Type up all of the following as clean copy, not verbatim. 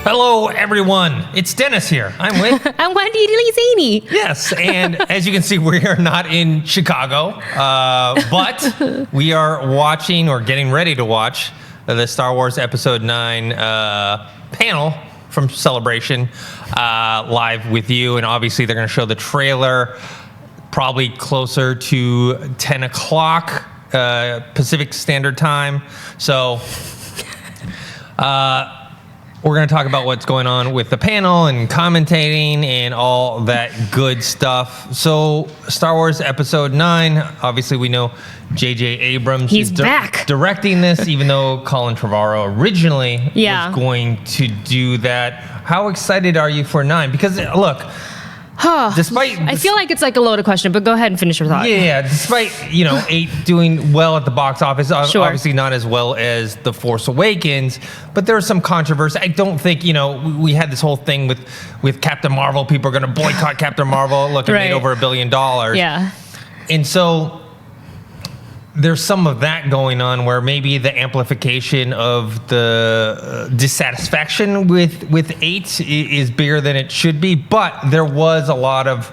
Hello, everyone. It's Dennis here. I'm with... I'm Wendy Lizini. Yes, and as you can see, we are not in Chicago, but we are watching or getting ready to watch the Star Wars Episode 9 panel from Celebration live with you. And obviously, they're going to show the trailer probably closer to 10 o'clock Pacific Standard Time. So... we're going to talk about what's going on with the panel and commentating and all that good stuff. So, Star Wars Episode 9, obviously we know J.J. Abrams is back directing this, even though Colin Trevorrow originally was going to do that. How excited are you for 9? Because, look... despite I feel like it's like a loaded question, but go ahead and finish your thought. Yeah, despite 8 doing well at the box office, obviously not as well as The Force Awakens, but there's some controversy. I don't think we had this whole thing with Captain Marvel. People are going to boycott Captain Marvel. Look, it made over $1 billion. Yeah, and so there's some of that going on where maybe the amplification of the dissatisfaction with 8 is bigger than it should be. But there was a lot of,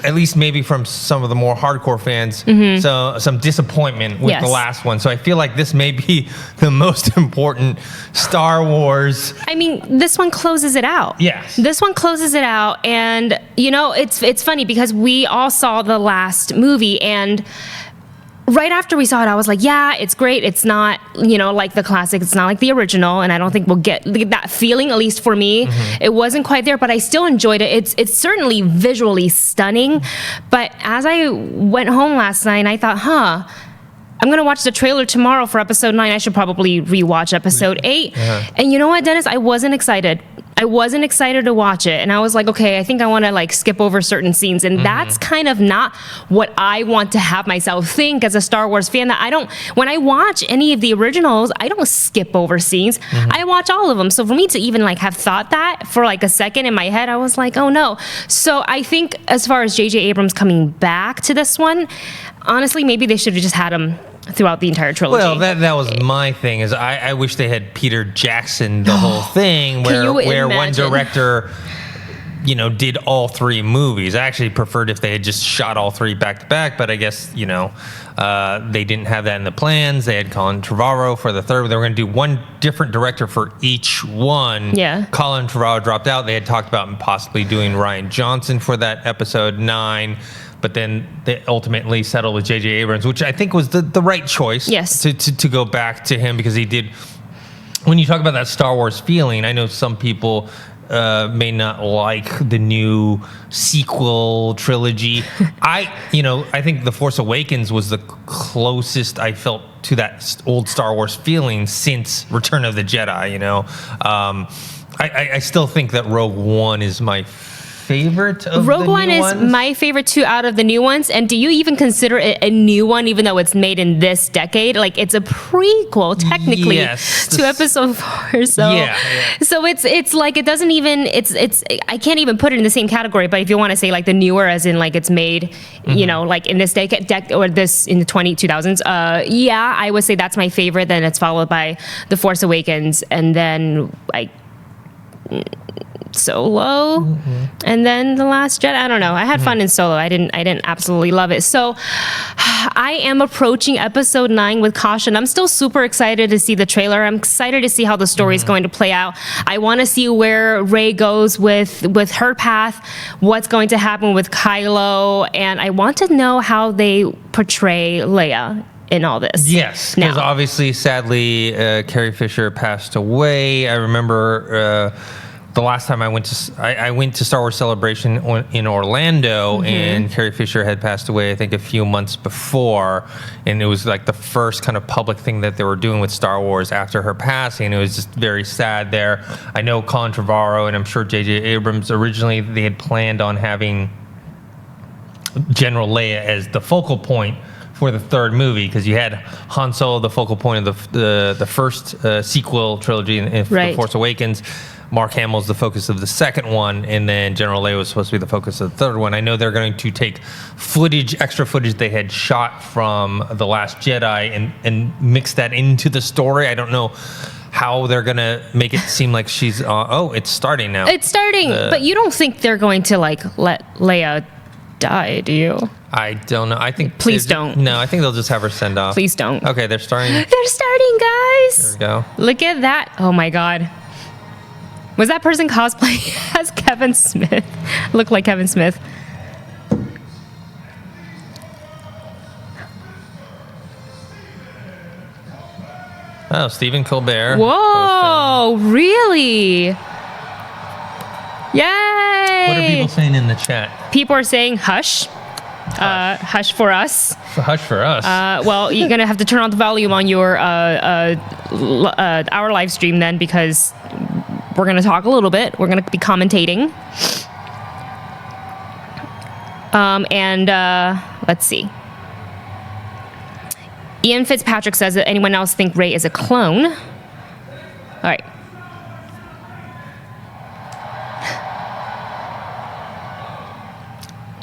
at least maybe from some of the more hardcore fans, so some disappointment with the last one. So I feel like this may be the most important Star Wars. I mean, this one closes it out. Yes. This one closes it out. And, it's funny because we all saw the last movie, and right after we saw it, I was like, yeah, it's great. It's not, like the classic. It's not like the original. And I don't think we'll get that feeling, at least for me. It wasn't quite there, but I still enjoyed it. It's certainly visually stunning. But as I went home last night, I thought, I'm going to watch the trailer tomorrow for Episode 9. I should probably rewatch Episode 8. And you know what, Dennis? I wasn't excited. I wasn't excited to watch it. And I was like, okay, I think I want to skip over certain scenes. And that's kind of not what I want to have myself think as a Star Wars fan. That when I watch any of the originals, I don't skip over scenes. I watch all of them. So for me to even have thought that for a second in my head, I was like, oh no. So I think as far as J.J. Abrams coming back to this one, honestly, maybe they should have just had him throughout the entire trilogy. Well, that was my thing. Is I wish they had Peter Jackson the whole thing, where one director, did all 3 movies. I actually preferred if they had just shot all 3 back to back, but I guess they didn't have that in the plans. They had Colin Trevorrow for the third. They were going to do one different director for each one. Yeah. Colin Trevorrow dropped out. They had talked about possibly doing Rian Johnson for that Episode 9. But then they ultimately settled with J.J. Abrams, which I think was the right choice. Yes. To go back to him, because he did. When you talk about that Star Wars feeling, I know some people may not like the new sequel trilogy. I think The Force Awakens was the closest I felt to that old Star Wars feeling since Return of the Jedi. I still think that Rogue One is my favorite of Rogue the One new is ones? my favorite too out of the new ones. And do you even consider it a new one, even though it's made in this decade? It's a prequel technically to Episode 4. So so it's it doesn't even I can't even put it in the same category. But if you want to say the newer, as in it's made in this decade or this in the 2000s, I would say that's my favorite. Then it's followed by The Force Awakens, and then Solo, and then The Last Jedi. I don't know. I had fun in Solo. I didn't absolutely love it. So I am approaching Episode 9 with caution. I'm still super excited to see the trailer. I'm excited to see how the story is going to play out. I want to see where Rey goes with her path, what's going to happen with Kylo, and I want to know how they portray Leia in all this. Yes, because obviously, sadly, Carrie Fisher passed away. I remember the last time I went to Star Wars Celebration in Orlando, and Carrie Fisher had passed away, I think, a few months before, and it was the first kind of public thing that they were doing with Star Wars after her passing. It was just very sad there. I know Colin Trevorrow and I'm sure J.J. Abrams, originally they had planned on having General Leia as the focal point for the third movie, because you had Han Solo, the focal point of the first sequel trilogy in The Force Awakens. Mark Hamill's the focus of the second one, and then General Leia was supposed to be the focus of the third one. I know they're going to take extra footage they had shot from The Last Jedi and mix that into the story. I don't know how they're gonna make it seem like she's. Oh, it's starting now. It's starting, but you don't think they're going to like let Leia die, do you? I don't know. I think. Please don't. No, I think they'll just have her send off. Please don't. Okay, they're starting. They're starting, guys. There we go. Look at that. Oh my God. Was that person cosplaying as Kevin Smith? Looked like Kevin Smith. Oh, Stephen Colbert. Whoa, really? Yay! What are people saying in the chat? People are saying hush. Hush for us. Hush for us. Well, you're gonna have to turn on the volume on your our live stream then, because we're gonna talk a little bit. We're gonna be commentating. Let's see. Ian Fitzpatrick says that anyone else think Rey is a clone? All right.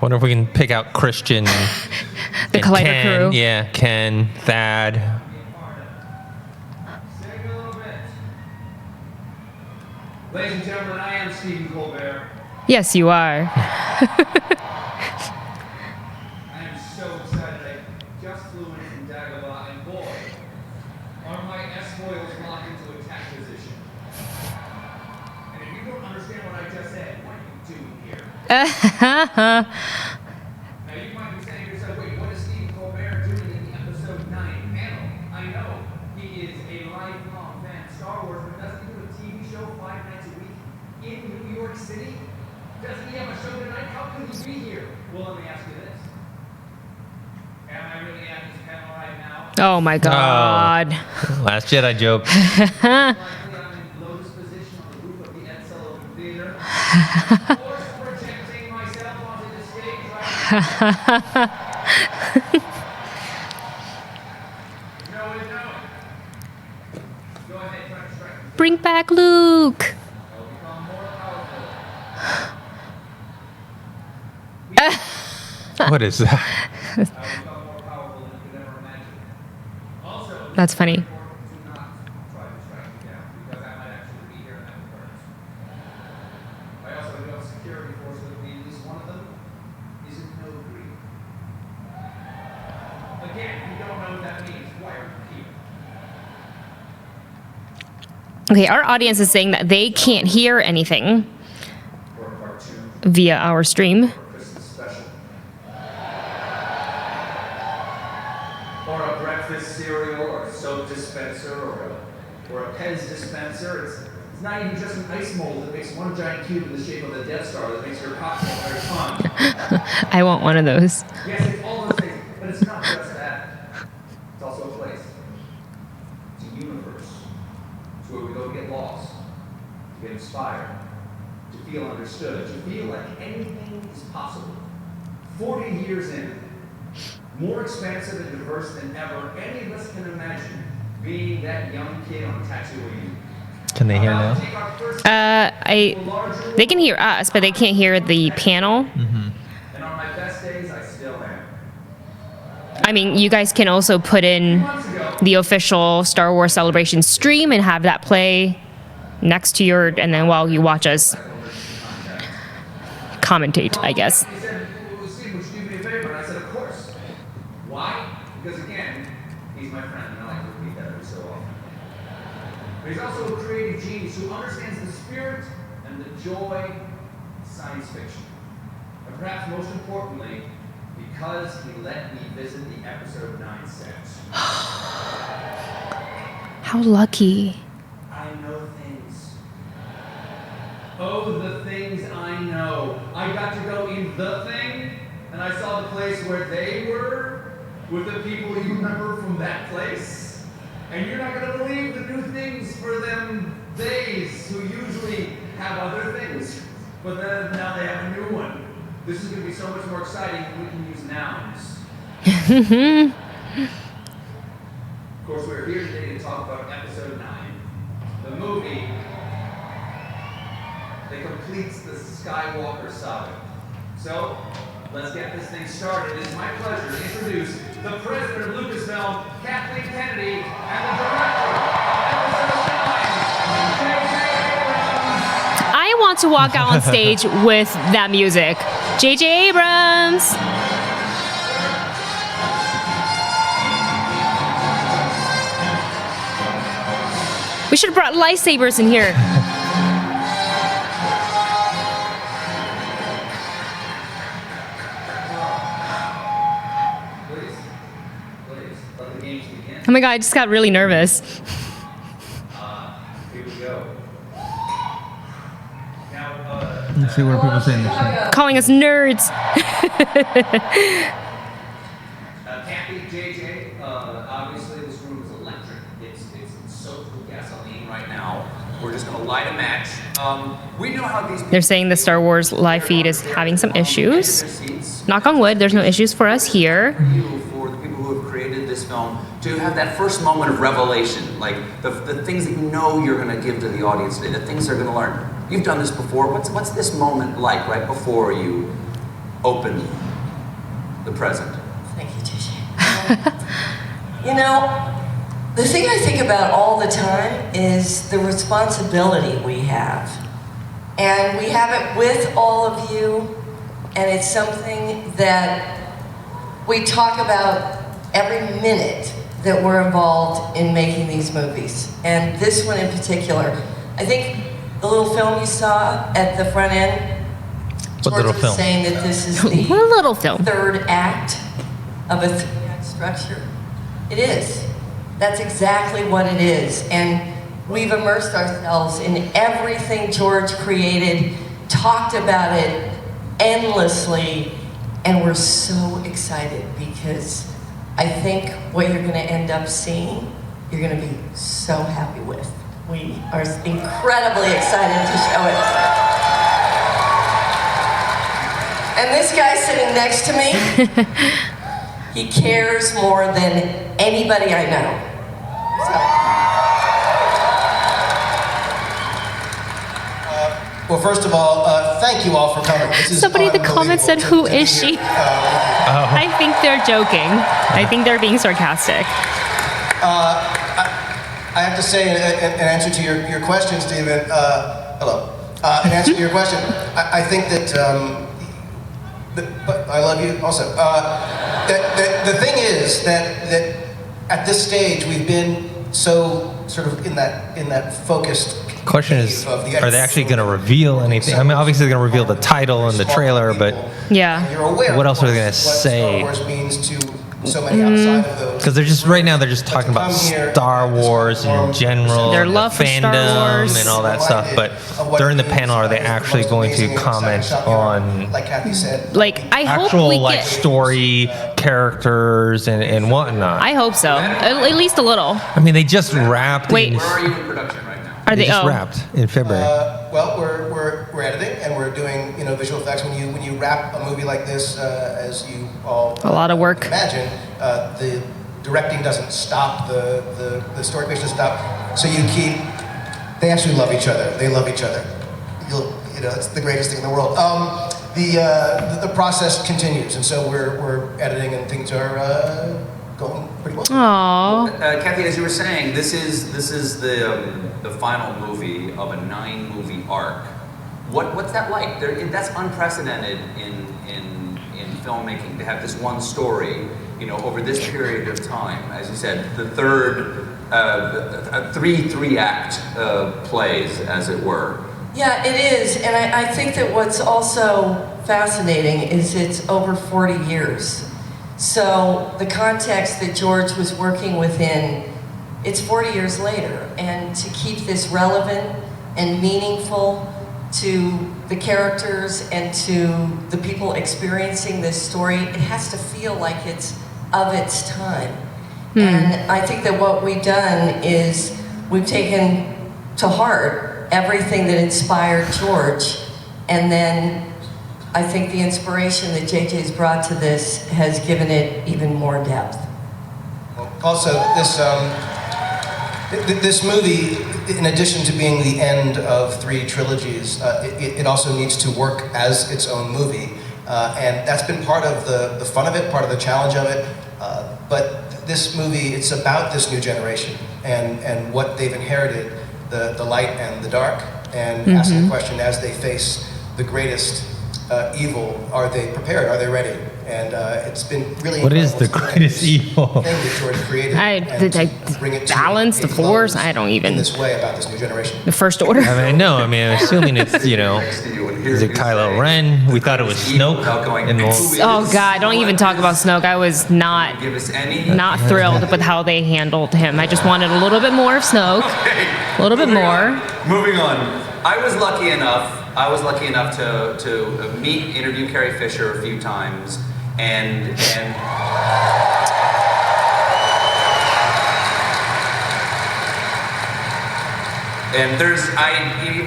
Wonder if we can pick out Christian. The Collider Ken, crew. Yeah, Ken, Thad. Ladies and gentlemen, I am Stephen Colbert. Yes, you are. I am so excited. I just flew in from Dagobah, and boy, are my S-foils locked into attack position. And if you don't understand what I just said, what are you doing here? Now you might be saying to yourself, wait, what is Stephen Colbert doing in the episode 9 panel? I know he is a lifelong fan of Star Wars, but doesn't he do a TV show 5 nights a week in New York City? Doesn't he have a show tonight? How could he be here? Well, let me ask you this. Am I really at this panel right now? Oh my God. Last Jedi joke. Likely I'm in lotus position on the roof of the Ed Sullivan Theater. Or projecting myself onto the stage right now. No. Go ahead, try to strike me. Bring back Luke. I'll become more powerful. What is that? I will become more powerful than you could ever imagine. Also, That's funny. do not try to strike me down, because I might actually be here in that occurrence. I also do have a security force with me, at least one of them is in no green. Again, you don't know what that means. Why are you here? Okay, our audience is saying that they can't hear anything Or part 2, via our stream. or Christmas special. Or a breakfast cereal, or a soap dispenser, or a Pez dispenser. It's not even just an ice mold that makes one giant cube in the shape of a Death Star that makes your cocktail very fun. I want one of those. Yes, it's all those things, but it's not just that. It's also a place. It's a universe. It's where we go to get lost, to get inspired, to feel understood, to feel like anything is possible. 40 years in, more expansive and diverse than ever any of us can imagine being that young kid on Tatooine. Can they hear About now? to take our first They can hear us, but they can't hear the panel. and on my best days, I still am. I mean, you guys can also put in Months ago, the official Star Wars Celebration stream and have that play next to your, and then while you watch us commentate, I guess. he said, well, Steve, would you do me a favor? And I said, of course. Why? Because again, he's my friend, and I like to repeat that every so often. But he's also a creative genius who understands the spirit and the joy of science fiction. And perhaps most importantly, because he let me visit the episode 9 sets. How lucky. I know things. Oh, the things I know. I got to go in the thing, and I saw the place where they were, with the people you remember from that place. And you're not going to believe the new things for them days who usually have other things. But then now they have a new one. This is going to be so much more exciting when we can use nouns. Of course, we're here today to talk about episode 9, the movie that completes the Skywalker saga. So, let's get this thing started. It is my pleasure to introduce the president of Lucasfilm, Kathleen Kennedy, and the director of episode 9, want to walk out on stage with that music. J.J. Abrams. We should have brought lightsabers in here. Please, let the games begin. Oh my god, I just got really nervous. Here we go. Now, Let's see what are people saying in the chat. Calling us nerds. Kathy, JJ, obviously this room is electric. It's soaked with gasoline right now. We're just going to light a match. We know how these They're saying the Star Wars live feed is having some issues. Knock on wood, there's no issues for us here. For the people who have created this film to have that first moment of revelation, like the things that you know you're going to give to the audience today, the things they're going to learn. You've done this before. What's this moment like right before you open the present? Thank you, JJ. You know, the thing I think about all the time is the responsibility we have. And we have it with all of you, and it's something that we talk about every minute that we're involved in making these movies. And this one in particular, I think the little film you saw at the front end, What George little was film? saying that this is the What a little film. third act of a three-act structure. It is. That's exactly what it is. And we've immersed ourselves in everything George created, talked about it endlessly, and we're so excited because I think what you're going to end up seeing, you're going to be so happy with. We are incredibly excited to show it. And this guy sitting next to me, he cares more than anybody I know. Well, first of all, thank you all for coming. This is Somebody in the comments said, unbelievable "Who to is be she?" here. I think they're joking. I think they're being sarcastic. I have to say, in answer to your question, Stephen, hello. In answer to your question, I think that, but I love you also. The thing is that at this stage, we've been so sort of in that focused. Question is, are they actually going to reveal anything? I mean, obviously they're going to reveal the title and the trailer, but Yeah. You're aware What else are they of gonna say? What Star Wars means to so many outside of those. because they're just right now they're just talking about Star Wars in general, Their and love the for Star fandom Wars. and all that stuff. But during the panel, are they actually going to comment on like Kathy said, Like, I hope actual we like get. story characters and whatnot? I hope so. At least a little. I mean, they just wrapped. Wait. in- Where are you in production right now? Are they they? just Oh, wrapped in February. well, we're editing and we're doing visual effects. When you wrap a movie like this, as you all A lot of work. can imagine, the directing doesn't stop, the story page doesn't stop. So you keep. They actually love each other. They love each other. It's the greatest thing in the world. The process continues, and so we're editing and things are going pretty well. Aww. Kathy, as you were saying, this is the final movie of a 9-movie arc. What's that like? That's unprecedented in filmmaking to have this one story, over this period of time. As you said, the third, three-act plays, as it were. Yeah, it is, and I think that what's also fascinating is it's over 40 years. So the context that George was working within, it's 40 years later, and to keep this relevant and meaningful to the characters and to the people experiencing this story, it has to feel like it's of its time. And I think that what we've done is we've taken to heart everything that inspired George, and then I think the inspiration that JJ's brought to this has given it even more depth. Also, this movie, in addition to being the end of 3 trilogies, it also needs to work as its own movie, and that's been part of the fun of it, part of the challenge of it. But this movie, it's about this new generation and what they've inherited, the light and the dark, and asking the question as they face the greatest evil, are they prepared? Are they ready? And it's been really What is the incredible to greatest see evil? thing that George created and to bring it to balance, a the Force, close I don't even. in this way about this new generation. The First Order. I mean, no, I mean, I'm assuming it's, is it Kylo Ren? We thought it was Snoke. Oh God! Don't even talk about Snoke. I was not thrilled with how they handled him. I just wanted a little bit more of Snoke, a little bit more. Moving on. I was lucky enough to interview Carrie Fisher a few times, and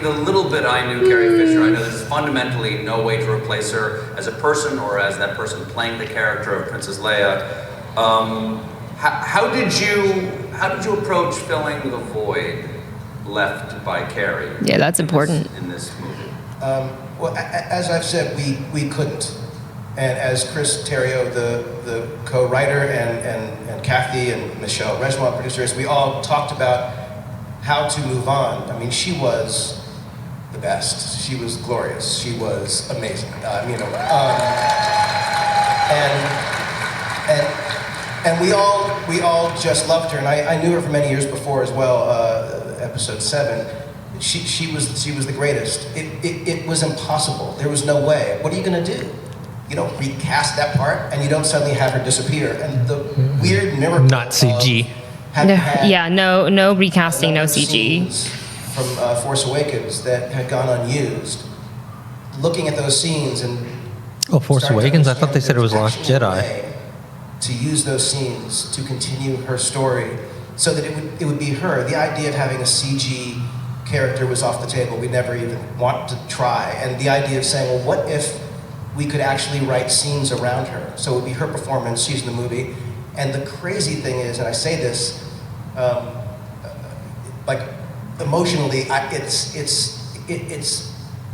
the little bit I knew Carrie Fisher, I know there's fundamentally no way to replace her as a person or as that person playing the character of Princess Leia. How did you approach filling the void left by Carrie? Yeah, that's important. In this movie. Well, as I've said, we couldn't. And as Chris Terrio, the co-writer, and Kathy and Michelle Regemont, producers, we all talked about how to move on. I mean, she was the best. She was glorious. She was amazing. And we all just loved her. And I knew her for many years before as well. Episode 7. She was the greatest. It was impossible. There was no way. What are you going to do? You don't recast that part, and you don't suddenly have her disappear. And the weird miracle. Not CG. No recasting, no CG. From Force Awakens that had gone unused. Looking at those scenes and. Oh, Force Awakens? I thought they said it was Last Jedi. To use those scenes to continue her story, so that it would be her. The idea of having a CG character was off the table. We never even want to try. And the idea of saying, well, what if we could actually write scenes around her? So it would be her performance, she's in the movie. And the crazy thing is, and I say this, like emotionally, it's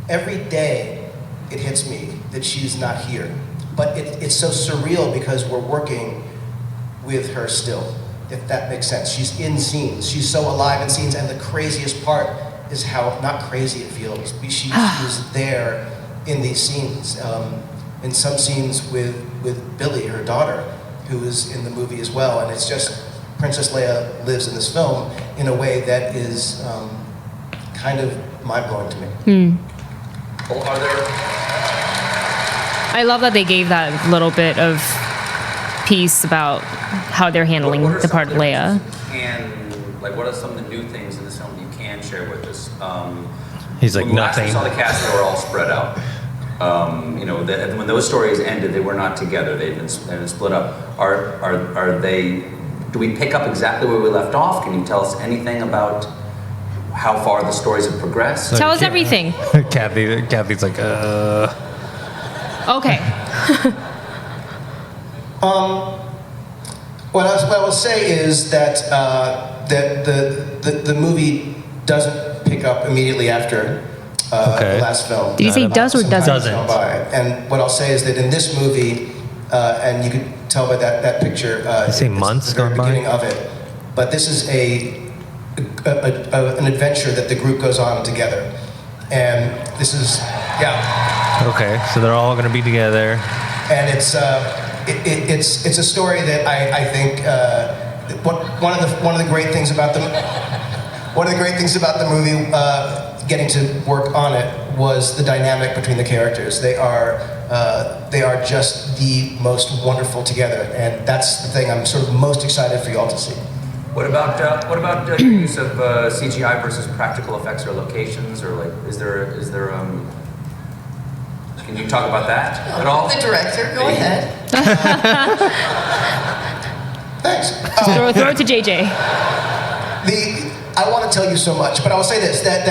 every day it hits me that she's not here. But it's so surreal because we're working with her still, if that makes sense. She's in scenes. She's so alive in scenes. And the craziest part is how not crazy it feels. She was there in these scenes. In some scenes with Billy, her daughter, who is in the movie as well. And it's just, Princess Leia lives in this film in a way that is kind of mind-blowing to me. Well, are there... I love that they gave that little bit of piece about how they're handling the part of Leia. What are some of the new things in this film you can share with us? He's like, when nothing. Last we saw the cast, they were all spread out. When those stories ended, they were not together. They've been split up. Are they? Do we pick up exactly where we left off? Can you tell us anything about how far the stories have progressed? Tell us everything. Kathy's like, Okay. What I will say is that the movie doesn't pick up immediately after the last film. Did you say does or doesn't? And what I'll say is that in this movie, and you can tell by that picture, you say months gone by? Beginning of it, but this is an adventure that the group goes on together, and this is Okay, so they're all going to be together. And it's a story that I think one of the great things about the movie, getting to work on it, was the dynamic between the characters. They are just the most wonderful together, and that's the thing I'm sort of most excited for you all to see. What about your use of CGI versus practical effects or locations, or is there can you talk about that at all? The director, go ahead. Thanks. Throw it to JJ. I want to tell you so much, but I will say this, that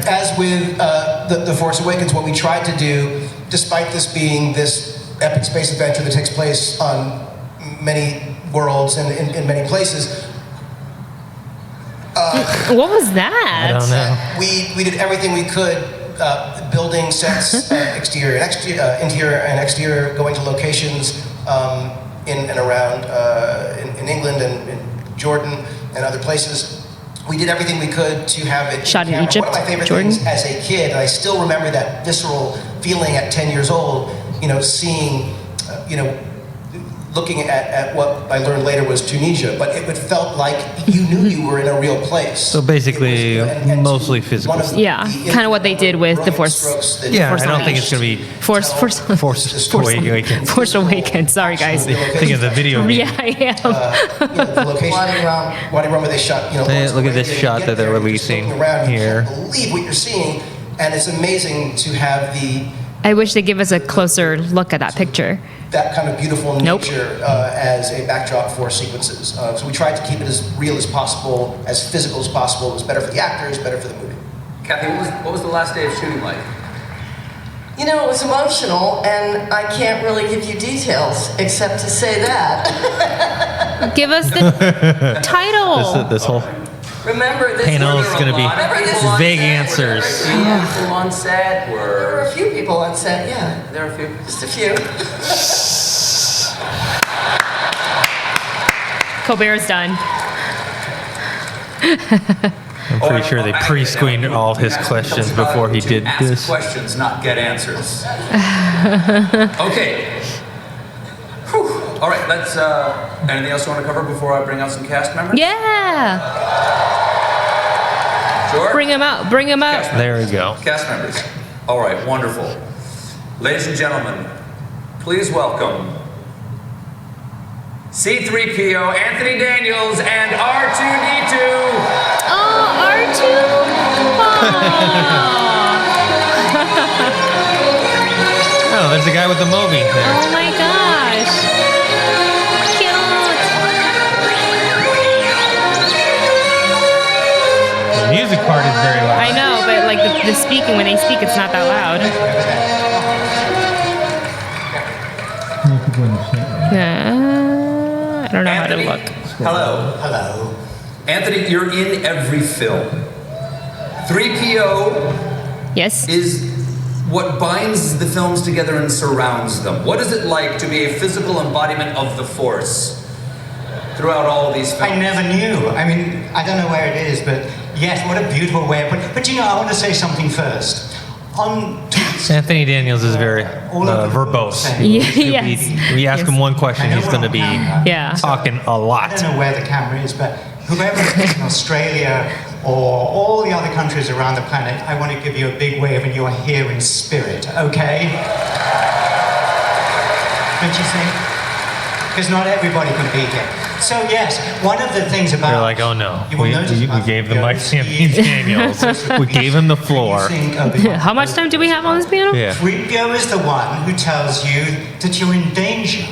as with the Force Awakens, what we tried to do, despite this being this epic space adventure that takes place on many worlds and in many places. What was that? I don't know. We did everything we could, building sets, interior and exterior, going to locations in and around in England and in Jordan and other places, we did everything we could to have it Shot in camera. Egypt, One of my favorite Jordan? things as a kid, and I still remember that visceral feeling at 10 years old, seeing, looking at what I learned later was Tunisia, but it felt like you knew you were in a real place. So basically, mostly physical. Yeah, kind of what they did with The Force. Yeah, Force I don't think it's going to be Force Awakens. Force Awakens. Sorry, guys. Thinking of the video game. Yeah, I am. The location, Wadi Rum, where they shot, Hey, look at this you shot get that they're there, releasing looking around, here. You can't believe what you're seeing, and it's amazing to have I wish they'd give us a closer look at that picture. that kind of beautiful Nope. nature as a backdrop for sequences. So we tried to keep it as real as possible, as physical as possible. It was better for the actors, better for the movie. Kathy, what was the last day of shooting like? It was emotional, and I can't really give you details except to say that. Give us the title. This whole Remember, this panel is going to be Remember this on vague set? answers. People on set There were a few people on set, yeah. There are a few. Just a few. Colbert's done. I'm pretty sure they pre-screened all his questions before he did Ask this. questions, not get answers. Okay. Whew. All right, let's, anything else you want to cover before I bring out some cast members? Yeah. Sure? Bring him out. Bring him out. There we go. Cast members. All right, wonderful. Ladies and gentlemen, please welcome C-3PO, Anthony Daniels, and R2-D2. Oh, R2. Oh, there's a guy with the Moby. Oh my gosh. Cute. The music part is very loud. I know, but like the speaking, when they speak, it's not that loud. I don't know Anthony, how to look. Hello. Hello. Anthony, you're in every film. 3PO Yes. is what binds the films together and surrounds them. What is it like to be a physical embodiment of the Force throughout all of these films? I never knew. I mean, I don't know where it is, but yes, what a beautiful way of putting it. But I want to say something first. On Anthony Daniels is very verbose. Yes. We ask him one question, he's going to be Yeah. talking a I lot. don't know where the camera is, but whoever is in Australia or all the other countries around the planet, I want to give you a big wave and you are here in spirit, okay? Don't you think? Because not everybody can be here. So yes, one of the things about... They're like, oh no, You will we notice gave the mic to Anthony Steve. Daniels. We gave him the floor. How much time do we have on this piano? Yeah. 3PO is the one who tells you that you're in danger.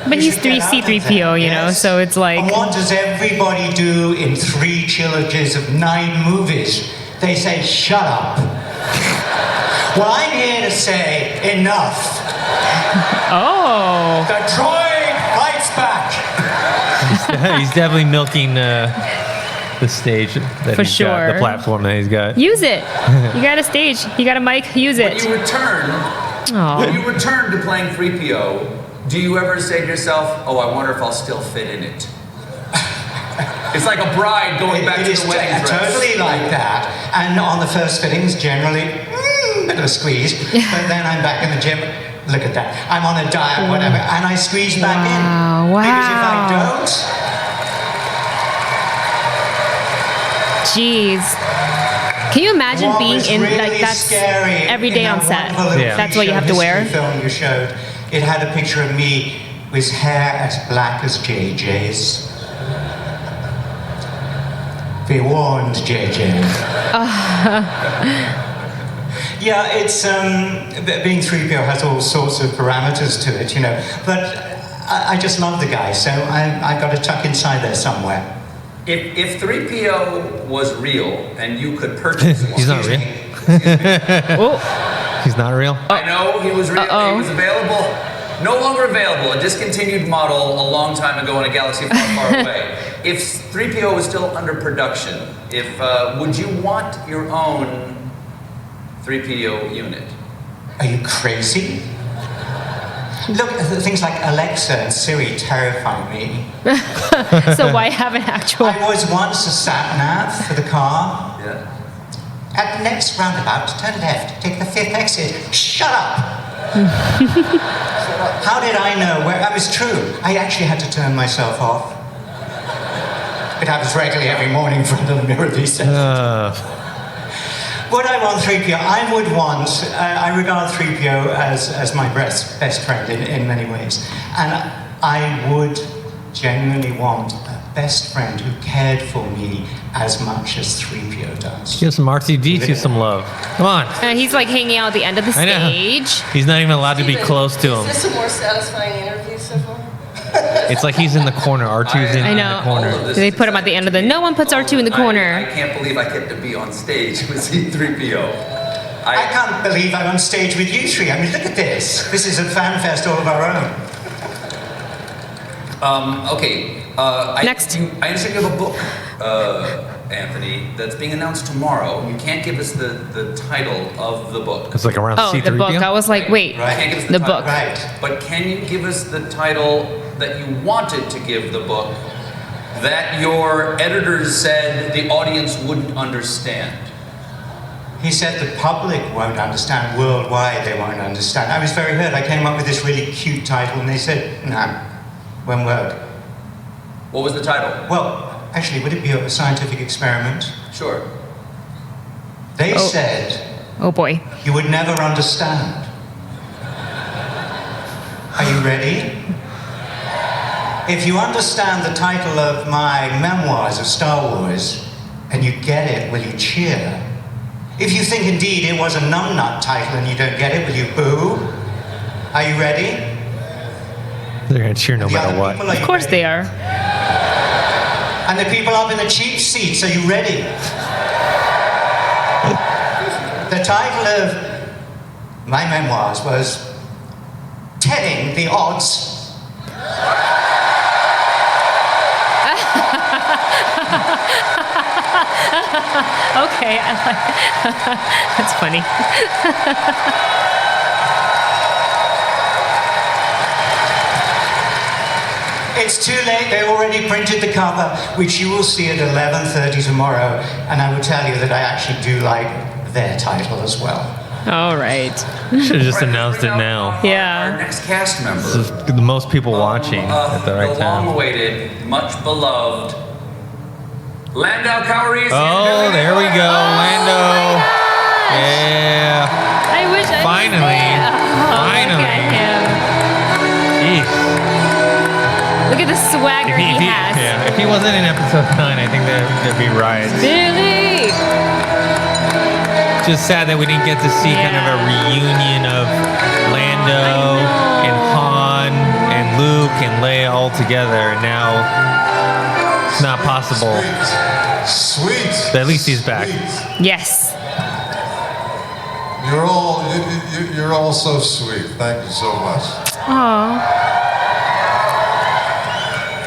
But You he's should get out of C-3PO, there, you know, yes? so it's like... And what does everybody do in 3 trilogies of 9 movies? They say, shut up. Well, I'm here to say, enough. Oh. The droid fights back. He's definitely milking the stage that For he's got, the sure. platform that he's got. Use it. You got a stage. You got a mic. Use When it. you return, Oh. when you return to playing 3PO, do you ever say to yourself, oh, I wonder if I'll still fit in it? It's like a bride going back It to is the wedding dress. totally like that. And on the first fittings, generally, bit of a squeeze. But then I'm back in the gym. Look at that. I'm on a diet, whatever, and I squeeze back in. Wow. Because if I don't, Jeez. Can you imagine what being was in really like that's scary every in day that on set? wonderful little Yeah. That's what you have to wear? history film you showed. It had a picture of me with hair as black as JJ's. Be warned, JJ. Yeah, it's being 3PO has all sorts of parameters to it, But I just love the guy, so I got to tuck inside there somewhere. If 3PO was real and you could purchase one, He's not real. Oh. He's not real. I know he was real. Uh-oh. He was available. No longer available. A discontinued model a long time ago in a galaxy far, far away. If 3PO was still under production, would you want your own 3PO unit? Are you crazy? Look, things like Alexa and Siri terrify me. So why have an actual? I was once a sat nav for the car. Yeah. At the next roundabout, turn left, take the 5th exit. Shut up! How did I know where? That was true. I actually had to turn myself off. It happens regularly every morning in front of the mirror these days. Would I want 3PO? I would want, I regard 3PO as my best friend in many ways. And I would genuinely want a best friend who cared for me as much as 3PO does. Give some R2-D2 some love. Come on. He's like hanging out at the end of the I know. stage. He's not even allowed to be Steven, close to him. Is this a more satisfying interview so far? It's like he's in the corner. R2's in I the know. corner. All of this They is put him at the end of the. No one puts R2 in the I corner. can't believe I get to be on stage with C-3PO. I can't believe I'm on stage with you three. I mean, look at this. This is a fan fest all of our own. Okay. Next. I understand you have a book, Anthony, that's being announced tomorrow. You can't give us the title of the book. It's like around Oh, C3PO. the book. I was like, wait. Right. You can't give us The title. book. Right. But can you give us the title that you wanted to give the book that your editors said the audience wouldn't understand? He said the public won't understand, worldwide they won't understand. I was very hurt. I came up with this really cute title and they said, nah, won't work. What was the title? Well, actually, would it be a scientific experiment? Sure. They Oh. said Oh boy. you would never understand. Are you ready? If you understand the title of my memoirs of Star Wars and you get it, will you cheer? If you think indeed it was a numbnut title and you don't get it, will you boo? Are you ready? They're going to cheer no The matter other what. people, are you Of course ready? they are. And the people up in the cheap seats, are you ready? The title of my memoirs was Telling the Odds. Okay. I like. That's funny. It's too late, they already printed the cover, which you will see at 11:30 tomorrow, and I will tell you that I actually do like their title as well. All right. Should have just Right, announced it right now. Yeah. Our next cast member. This is the most people watching at the right The time. long-awaited, much beloved Lando Calrissian. Oh, there we go, Lando. Yeah. I wish I Finally. Finally. Look at him. Jeez. Look at the swagger he has. Yeah, if he wasn't in episode 9, I think there'd be riots. Billy. Just sad that we didn't get to see kind of a reunion of Lando and Han and Luke and Leia all together. And now it's not possible. Sweet. But at least he's back. Sweet. Yes. You're all so sweet. Thank you so much. Aw.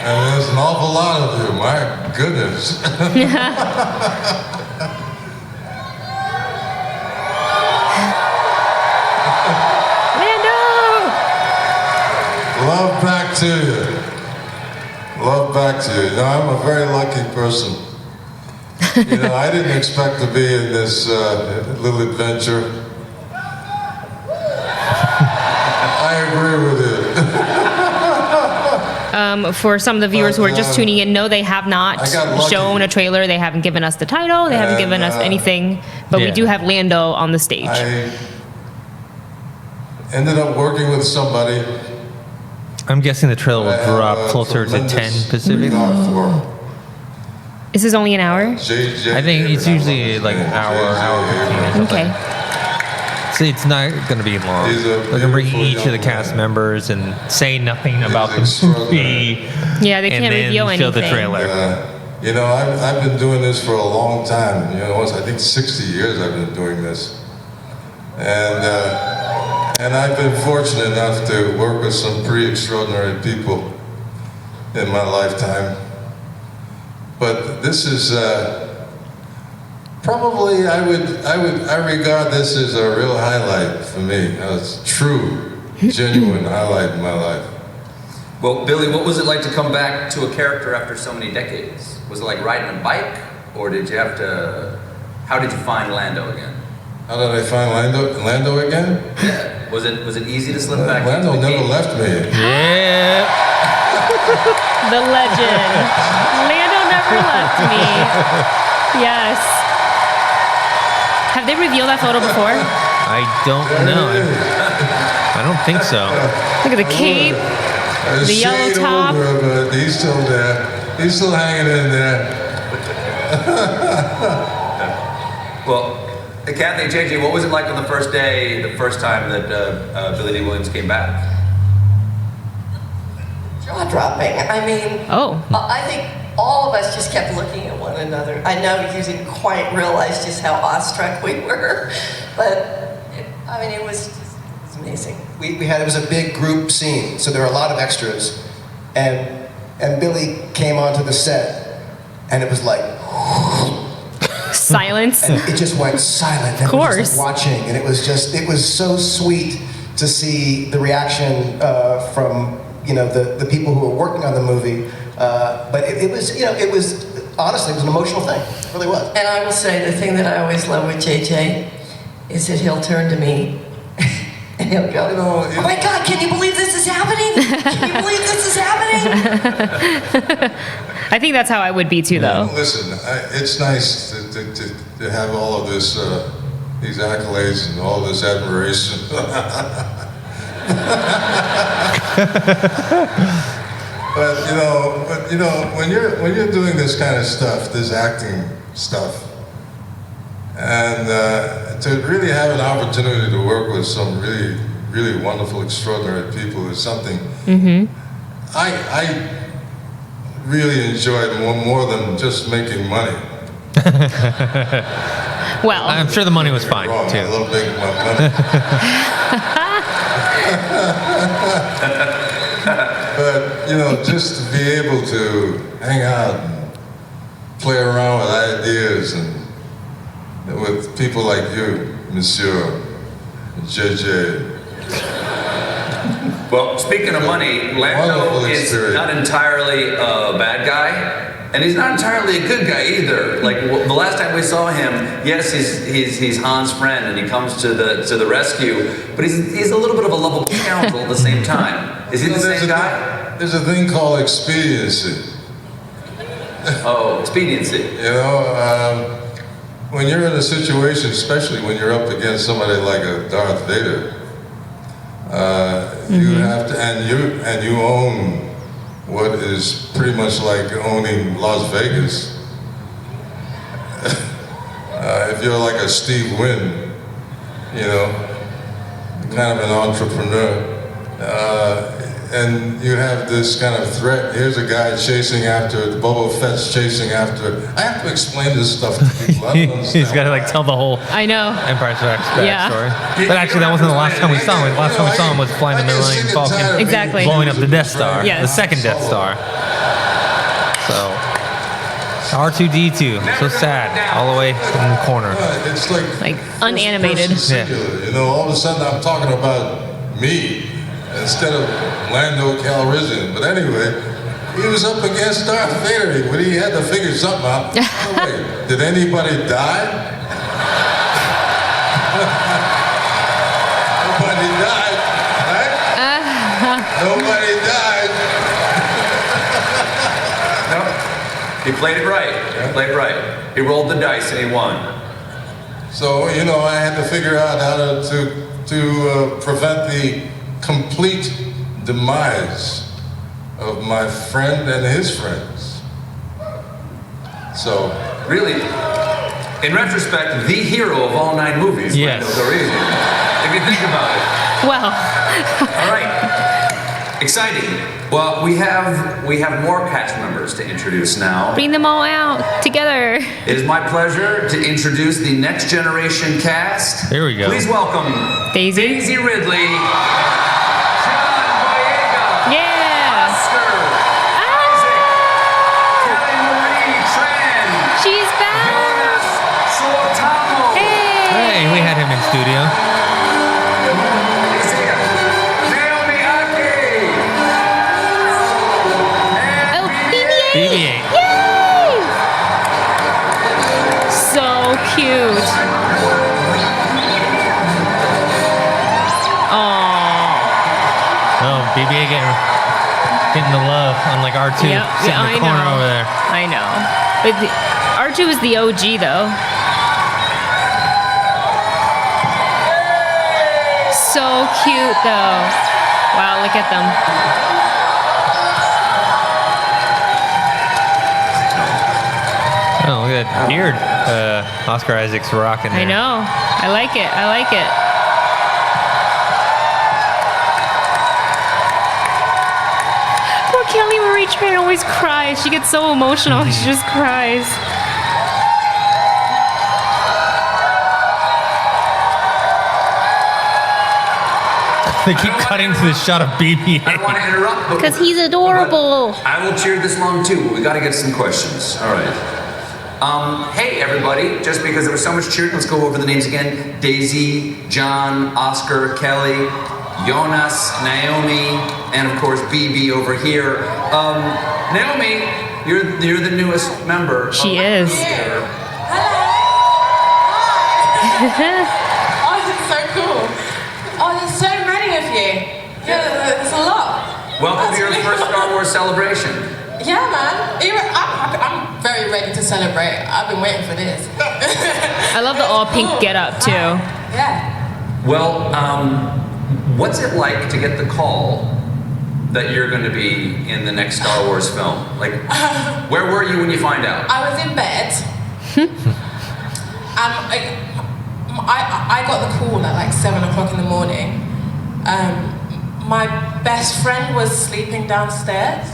And there's an awful lot of you. My goodness. Lando. Love back to you. Love back to you. You know, I'm a very lucky person. You know, I didn't expect to be in this little adventure. I agree with you. For some of the viewers who are just tuning in, no, they have not I got lucky. shown a trailer. They haven't given us the title. They haven't And, given us anything. But we yeah. do have Lando on the stage. I ended up working with somebody. I'm guessing the trailer will I have drop a closer to 10 tremendous Pacific. regard for. Is this only an hour? JJ I think it's usually like an hour 15 or something. Okay. So it's not going to be long. He's a They're going to bring beautiful each of the young cast man. members and say nothing about the extraordinary. movie. Yeah, they and can't then reveal show anything. the trailer. You know, I've been doing this for a long time. You know, I think 60 years I've been doing this. And I've been fortunate enough to work with some pretty extraordinary people in my lifetime. But this is probably I regard this as a real highlight for me. It's true genuine highlight in my life. Well, Billy, what was it like to come back to a character after so many decades? Was it like riding a bike, or did you have to? How did you find Lando again? How did I find Lando again? Yeah. Was it easy to slip back? Lando into the never game? left me. Yeah. The legend. Lando never left me. Yes. Have they revealed that photo before? I don't know. I don't think so. Look at the cape, the yellow Shade top. over, but he's still there. He's still hanging in there. Well, Kathy, JJ, what was it like on the first day, the first time that Billy D. Williams came back? Jaw-dropping. I mean, Oh. I think all of us just kept looking at one another. I know you didn't quite realize just how awestruck we were, but it was amazing. It was a big group scene, so there were a lot of extras, and Billy came onto the set, and it was like, Silence. and it just went silent. And Of course. we were just like watching, and it was so sweet to see the reaction from the people who were working on the movie. But it was honestly, it was an emotional thing. It really was. And I will say the thing that I always love with JJ is that he'll turn to me and he'll go, "Oh my God, can you believe this is happening? Can you believe this is happening?" I think that's how I would be too, though. Listen, it's nice to have all of this, these accolades and all this admiration. But when you're doing this kind of stuff, this acting stuff, and to really have an opportunity to work with some really, really wonderful, extraordinary people is something I really enjoyed more than just making money. Well, I'm sure the money was fine Wrong, too. I love making my money. But just to be able to hang out and play around with ideas and with people like you, Monsieur, JJ. Well, speaking of money, Lando Wonderful is experience. not entirely a bad guy, and he's not entirely a good guy either. Like the last time we saw him, yes, he's Han's friend, and he comes to the rescue, but he's a little bit of a lovable scoundrel at the same time. Is he the same guy? There's a thing called expediency. Oh, expediency. When you're in a situation, especially when you're up against somebody like a Darth Vader, you have to, and you own what is pretty much like owning Las Vegas. If you're like a Steve Wynn, kind of an entrepreneur, and you have this kind of threat. Here's a guy chasing after it. Boba Fett's chasing after it. I have to explain this stuff to people. I don't understand. He's got to tell the whole I know. Empire Strikes Back Yeah. story. But actually, that wasn't the last time we saw him. The last time we saw him was flying the Millennium Falcon, Exactly. blowing up the Death Star, Yes. the second Death Star. So R2D2, so sad, all the way in the corner. It's like unanimated. first person singular. All of a sudden I'm talking about me instead of Lando Calrissian. But anyway, he was up against Darth Vader, but he had to figure something out. By the way, did anybody die? Nobody died, right? Nobody died. No, he played it right. He played it right. He rolled the dice and he won. So, I had to figure out how to prevent the complete demise of my friend and his friends. So, really, in retrospect, the hero of all 9 movies. Yes. Lando Calrissian, if you think about it. Well, All right. Exciting. Well, we have more cast members to introduce now. bring them all out together. It is my pleasure to introduce the next generation cast. Here we go. Please welcome Daisy. Daisy Ridley, John Boyega, Yeah. Oscar, Isaac, Kelly Marie Tran, She's back. Jonas Suotamo, Hey. Hey, we had him in studio. Isaiah, BB-8 getting the love, unlike R2 sitting in the corner over there. I know. But R2 is the OG though. So cute though. Wow, look at them. Oh, look at that beard. Oscar Isaac's rocking there. I know. I like it. I like it. Poor Kelly Marie Tran always cries. She gets so emotional. She just cries. They keep cutting to the shot of BB-8. I don't want to interrupt, but Because he's adorable. I will cheer this long too. But we got to get some questions. All right. Hey everybody! Just because there was so much cheering, let's go over the names again. Daisy, John, Oscar, Kelly, Jonas, Naomi, and of course BB over here. Naomi, you're the newest member. She is. Hello. Oh, this is so cool. Oh, there's so many of you. Yeah, there's a lot. Welcome to your first Star Wars celebration. Yeah, man. I'm very ready to celebrate. I've been waiting for this. I love the all pink get up too. Yeah. Well, what's it like to get the call that you're going to be in the next Star Wars film? Like, where were you when you find out? I was in bed. I got the call at like 7 o'clock in the morning. My best friend was sleeping downstairs,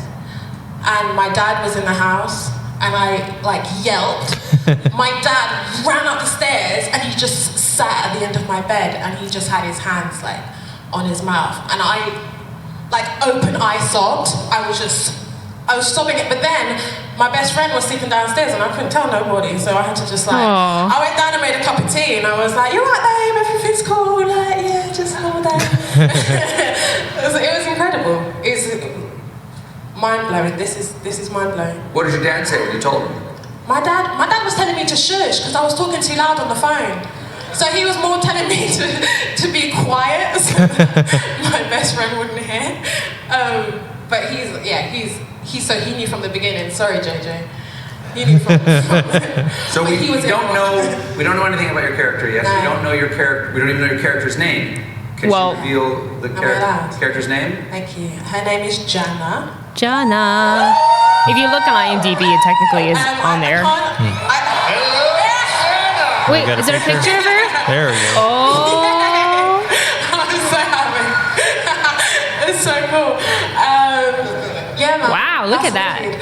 and my dad was in the house, and I like yelped. My dad ran up the stairs, and he just sat at the end of my bed, and he just had his hands like on his mouth, and I like open eye sobbed. I was sobbing it, but then my best friend was sleeping downstairs and I couldn't tell nobody, so I had to just like, Aww. I went down and made a cup of tea and I was like, "You're right, babe, everything's cool, like, yeah, just hold on." It was incredible. It's mind-blowing. This is mind-blowing. What did your dad say when you told him? My dad was telling me to shush because I was talking too loud on the phone. So he was more telling me to be quiet so my best friend wouldn't hear. But so he knew from the beginning. Sorry, JJ. He knew from So we he was don't know anything about your character yet. No. We don't know your character. We don't even know your character's name. Can Well- you reveal the allowed? character's name? Thank you. Her name is Jana. Jana. If you look on IMDb, it technically is on there. Wait, got a is there a picture? picture of her? There we go. I'm Oh. so happy. It's so cool. Yeah, man. Wow, look at that. Wicked.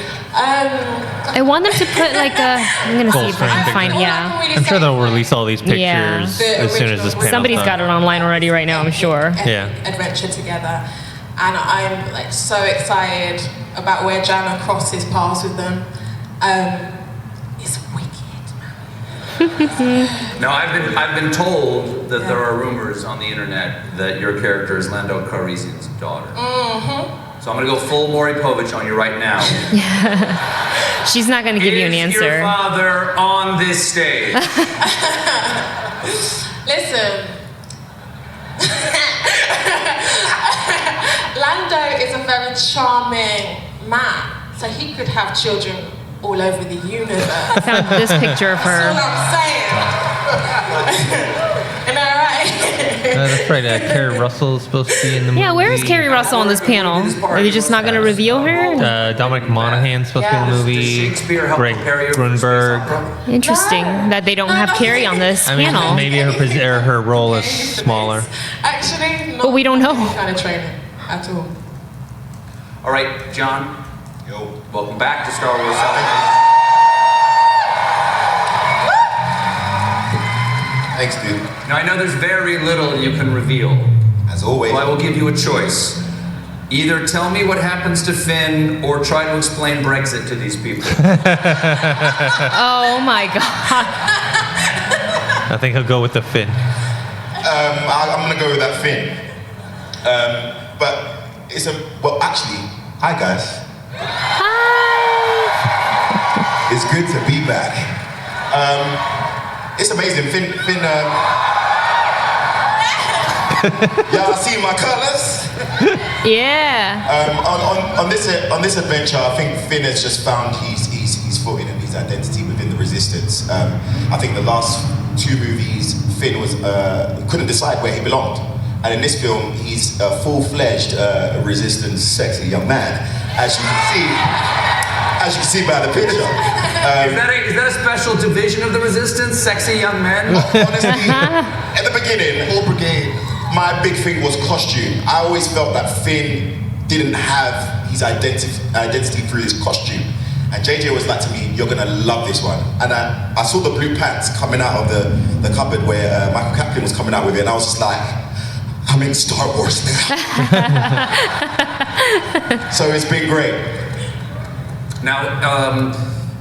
I want them to put like a. I'm gonna see if I can find. Yeah. I'm sure they'll release all these pictures Yeah. as soon as this panel's Somebody's done. got it online already right now, I'm sure. Yeah. Adventure together, and I'm like so excited about where Jana crosses paths with them. It's wicked, man. No, I've been told that there are rumors on the internet that your character is Lando Calrissian's daughter. Mm-hmm. So I'm gonna go full Maury Povich on you right now. She's not gonna give you an Is answer. your father on this stage? Listen. Lando is a very charming man, so he could have children all over the universe. I found this picture of That's all her. I'm saying. Am I right? That's right. Carrie Russell is supposed to be in the movie. Yeah, where is Carrie Russell on this panel? Are they just not gonna reveal her? Dominic Monaghan's supposed to be in the movie. Shakespeare helped Greg prepare you for the space Grunberg. opera? Interesting that they don't have Carrie on this I mean, panel. maybe her role is smaller. Actually, not But we don't know. any kind of training at all. All right, John. Yo. Welcome back to Star Wars Celebration. Thanks, dude. Now I know there's very little you can reveal. As always. So I will give you a choice. Either tell me what happens to Finn or try to explain Brexit to these people. Oh my god. I think he'll go with the Finn. I'm gonna go with that Finn. But it's actually, hi guys. Hi. It's good to be back. It's amazing. Finn y'all see my colors? Yeah. On this adventure, I think Finn has just found his footing and his identity within the Resistance. I think the last 2 movies, Finn couldn't decide where he belonged, and in this film, he's a full-fledged Resistance sexy young man, as you can see by the picture. Is that a special division of the Resistance, sexy young men? Honestly, at the beginning, whole brigade, my big thing was costume. I always felt that Finn didn't have his identity through his costume. And JJ was like to me, you're gonna love this one. And I saw the blue pants coming out of the cupboard where Michael Kaplan was coming out with it, and I was just like, I'm in Star Wars now. So it's been great. Now,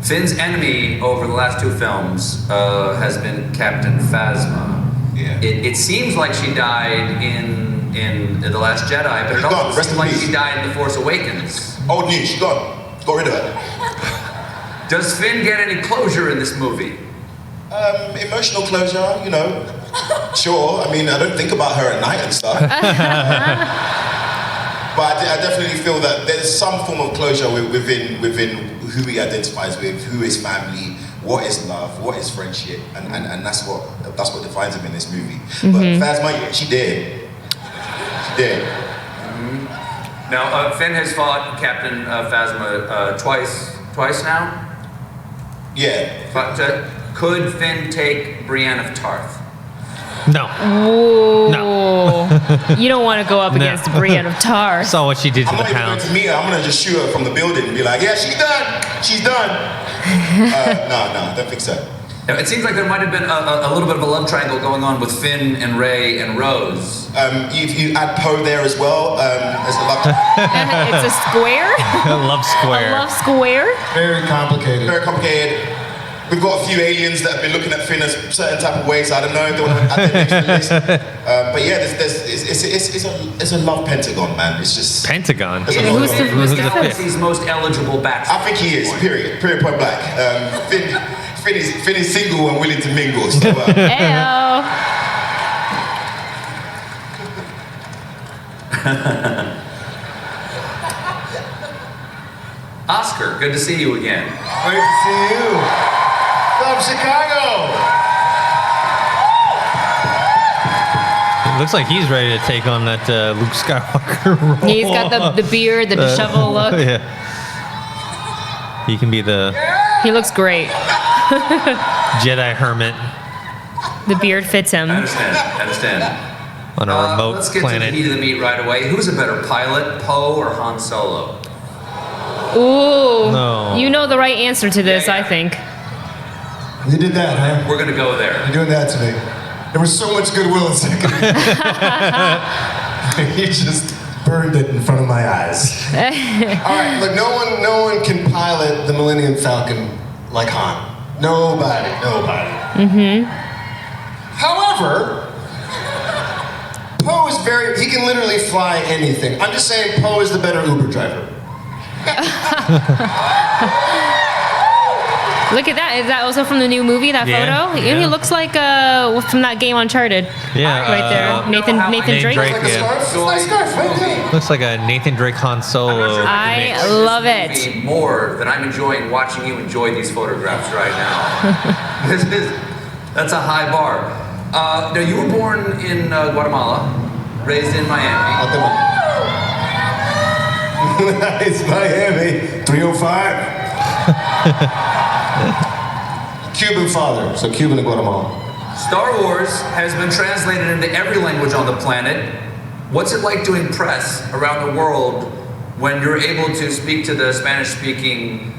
Finn's enemy over the last 2 films has been Captain Phasma. Yeah. It seems like she died in The Last Jedi, but it also seems like she died in The Force Awakens. Old news, she's gone. Got rid of her. Does Finn get any closure in this movie? Emotional closure, you know. Sure, I mean, I don't think about her at night and stuff. But I definitely feel that there's some form of closure within who he identifies with, who is family, what is love, what is friendship, and that's what defines him in this movie. But Phasma, yeah, she did. She did. Now, Finn has fought Captain Phasma twice now? Yeah. But could Finn take Brienne of Tarth? No. Ooh. No. You don't want to go up against Brienne of Tarth. Saw what she did to I'm the not even Pound. going to meet her. I'm going to just shoot her from the building and be like, yeah, she's done. She's done. No, I don't think so. Now, it seems like there might have been a little bit of a love triangle going on with Finn and Rey and Rose. You add Poe there as well. As a love It's a square? Love square. A love square? Very complicated. Very complicated. We've got a few aliens that have been looking at Finn a certain type of way, so I don't know if they want to add them to the list. But yeah, it's a love pentagon, man. It's just Pentagon. It's a Who's love- the- Who's the fifth? Galaxy's most eligible bachelor? I think he is. Period. Point blank. Finn is single and willing to mingle. So, Ew. Oscar, good to see you again. Great to see you. From Chicago. It looks like he's ready to take on that Luke Skywalker role. He's got the beard, the disheveled look. Yeah. He can be the He looks great. Jedi hermit The beard fits him. I understand. on a remote Let's get planet. to the heat of the meat right away. Who's a better pilot, Poe or Han Solo? Ooh. No. You know the right answer to this, Yeah. I think. You did that, huh? We're gonna go there. You're doing that to me. There was so much goodwill in second. You just burned it in front of my eyes. All right, look, no one can pilot the Millennium Falcon like Han. Nobody. However, Poe is he can literally fly anything. I'm just saying Poe is the better Uber driver. Look at that. Is that also from the new movie, that Yeah, photo? yeah. He looks like from that game Uncharted. Yeah, Right there. Nathan Drake. Drake. Like a Yeah. scarf? It's a nice scarf, right? Yeah. Looks like a Nathan Drake Han Solo. I love it. More than I'm enjoying watching you enjoy these photographs right now. That's a high bar. Now you were born in Guatemala, raised in Miami. It's Miami, 305. Cuban father, so Cuban in Guatemala. Star Wars has been translated into every language on the planet. What's it like doing press around the world when you're able to speak to the Spanish-speaking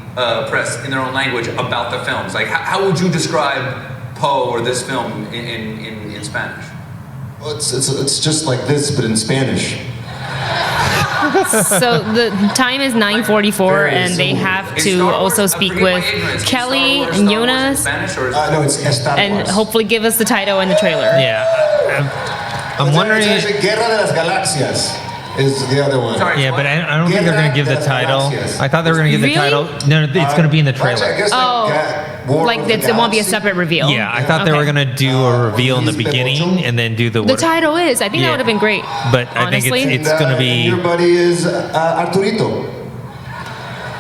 press in their own language about the films? Like, how would you describe Poe or this film in Spanish? Well, it's just like this, but in Spanish. So the time is 9:44, and they have to also speak with Kelly and Jonas, No, it's Star Wars. and hopefully give us the title and the trailer. Yeah. I'm wondering. It's actually Guerra de las Galaxias is the other one. Sorry. Yeah, but I don't think they're going to give the title. I thought they were going to give the Really? title. No, it's going to be in the Actually, I trailer. guess Oh. War Like of the it won't be a Galaxy. separate reveal. Yeah, I thought they were gonna do a reveal in the beginning and then do the. The title is. I think that Yeah. would have been great. But I think honestly. it's gonna And be. your buddy is Arturito.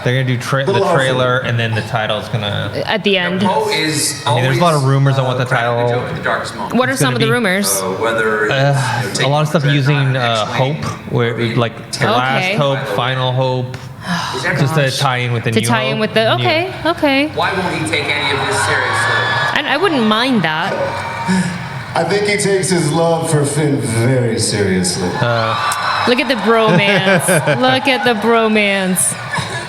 They're gonna do the Little trailer and then the title's gonna. At the end. Poe is I mean, there's a lot of rumors on what the cracking title- joke at the darkest moment. What are It's some gonna of the be- rumors? Whether it's, A lot of stuff taking using Dreadnought, hope, X-Wing, where being like the last Okay. hope, final hope, just to tie in with the To new tie in hope. with the okay. Why won't he take any of this seriously? I wouldn't mind that. I think he takes his love for Finn very seriously. Look at the bromance. Look at the bromance.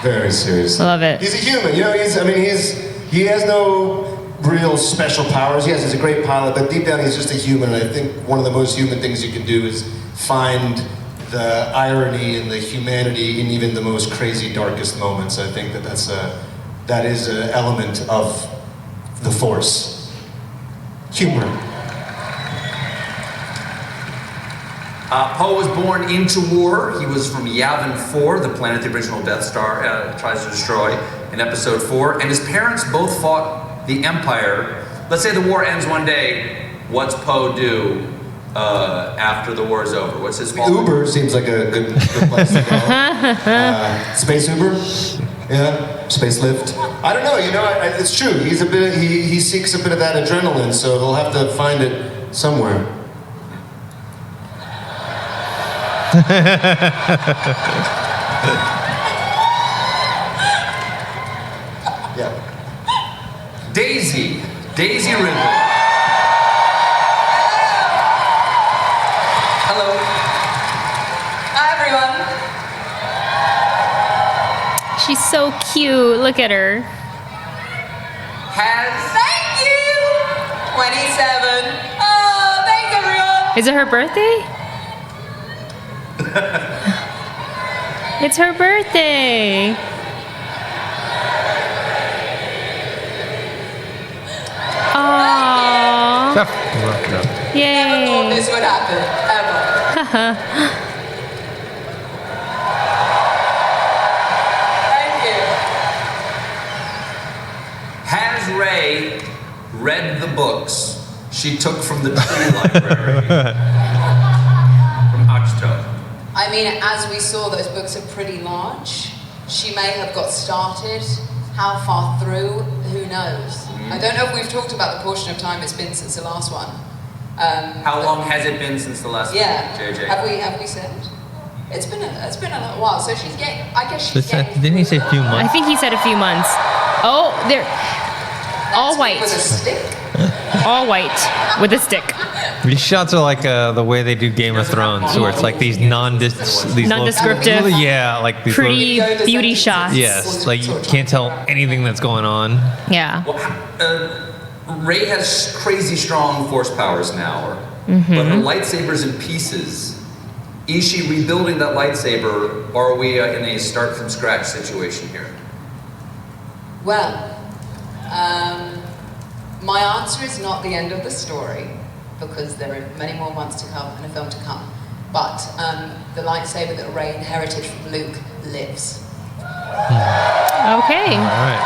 Very seriously. Love it. He's a human, you know. He has no real special powers. Yes, he's a great pilot, but deep down he's just a human. And I think one of the most human things you can do is find the irony and the humanity in even the most crazy, darkest moments. I think that is an element of the Force. Humor. Poe was born into war. He was from Yavin 4, the planet the original Death Star tries to destroy in Episode 4. And his parents both fought the Empire. Let's say the war ends one day. What's Poe do after the war is over? What's his fault? Uber seems like a good place to go. Space Uber? Yeah, space lift. I don't know. You know, it's true. He's a bit. He seeks a bit of that adrenaline, so he'll have to find it somewhere. Yeah. Daisy Ridley. Hello. Hi, everyone. She's so cute. Look at her. Thank you. 27. Oh, thanks, everyone. Is it her birthday? It's her birthday. Aww. Never thought Yay. this would happen, ever. Thank you. Has Rey read the books she took from the tree library from Ahch-To? I mean, as we saw, those books are pretty large. She may have got started. How far through? Who knows? I don't know if we've talked about the portion of time it's been since the last one. How long has it been since the last Yeah. one, JJ? Have we said? It's been a little while. So she's getting. I guess she's getting. Didn't he say a few I months? think he said a few months. Oh, they're all white. With a stick. All white with a stick. These shots are like the way they do Game of Thrones, where it's like these Nondescriptive. Yeah, like these Pretty little- beauty shots. Yes, like you can't tell anything that's going on. Yeah. Rey has crazy strong force powers now, but her lightsaber's in pieces. Is she rebuilding that lightsaber, or are we in a start from scratch situation here? Well, my answer is not the end of the story, because there are many more months to come and a film to come. But the lightsaber that Rey inherited from Luke lives. Okay. All right.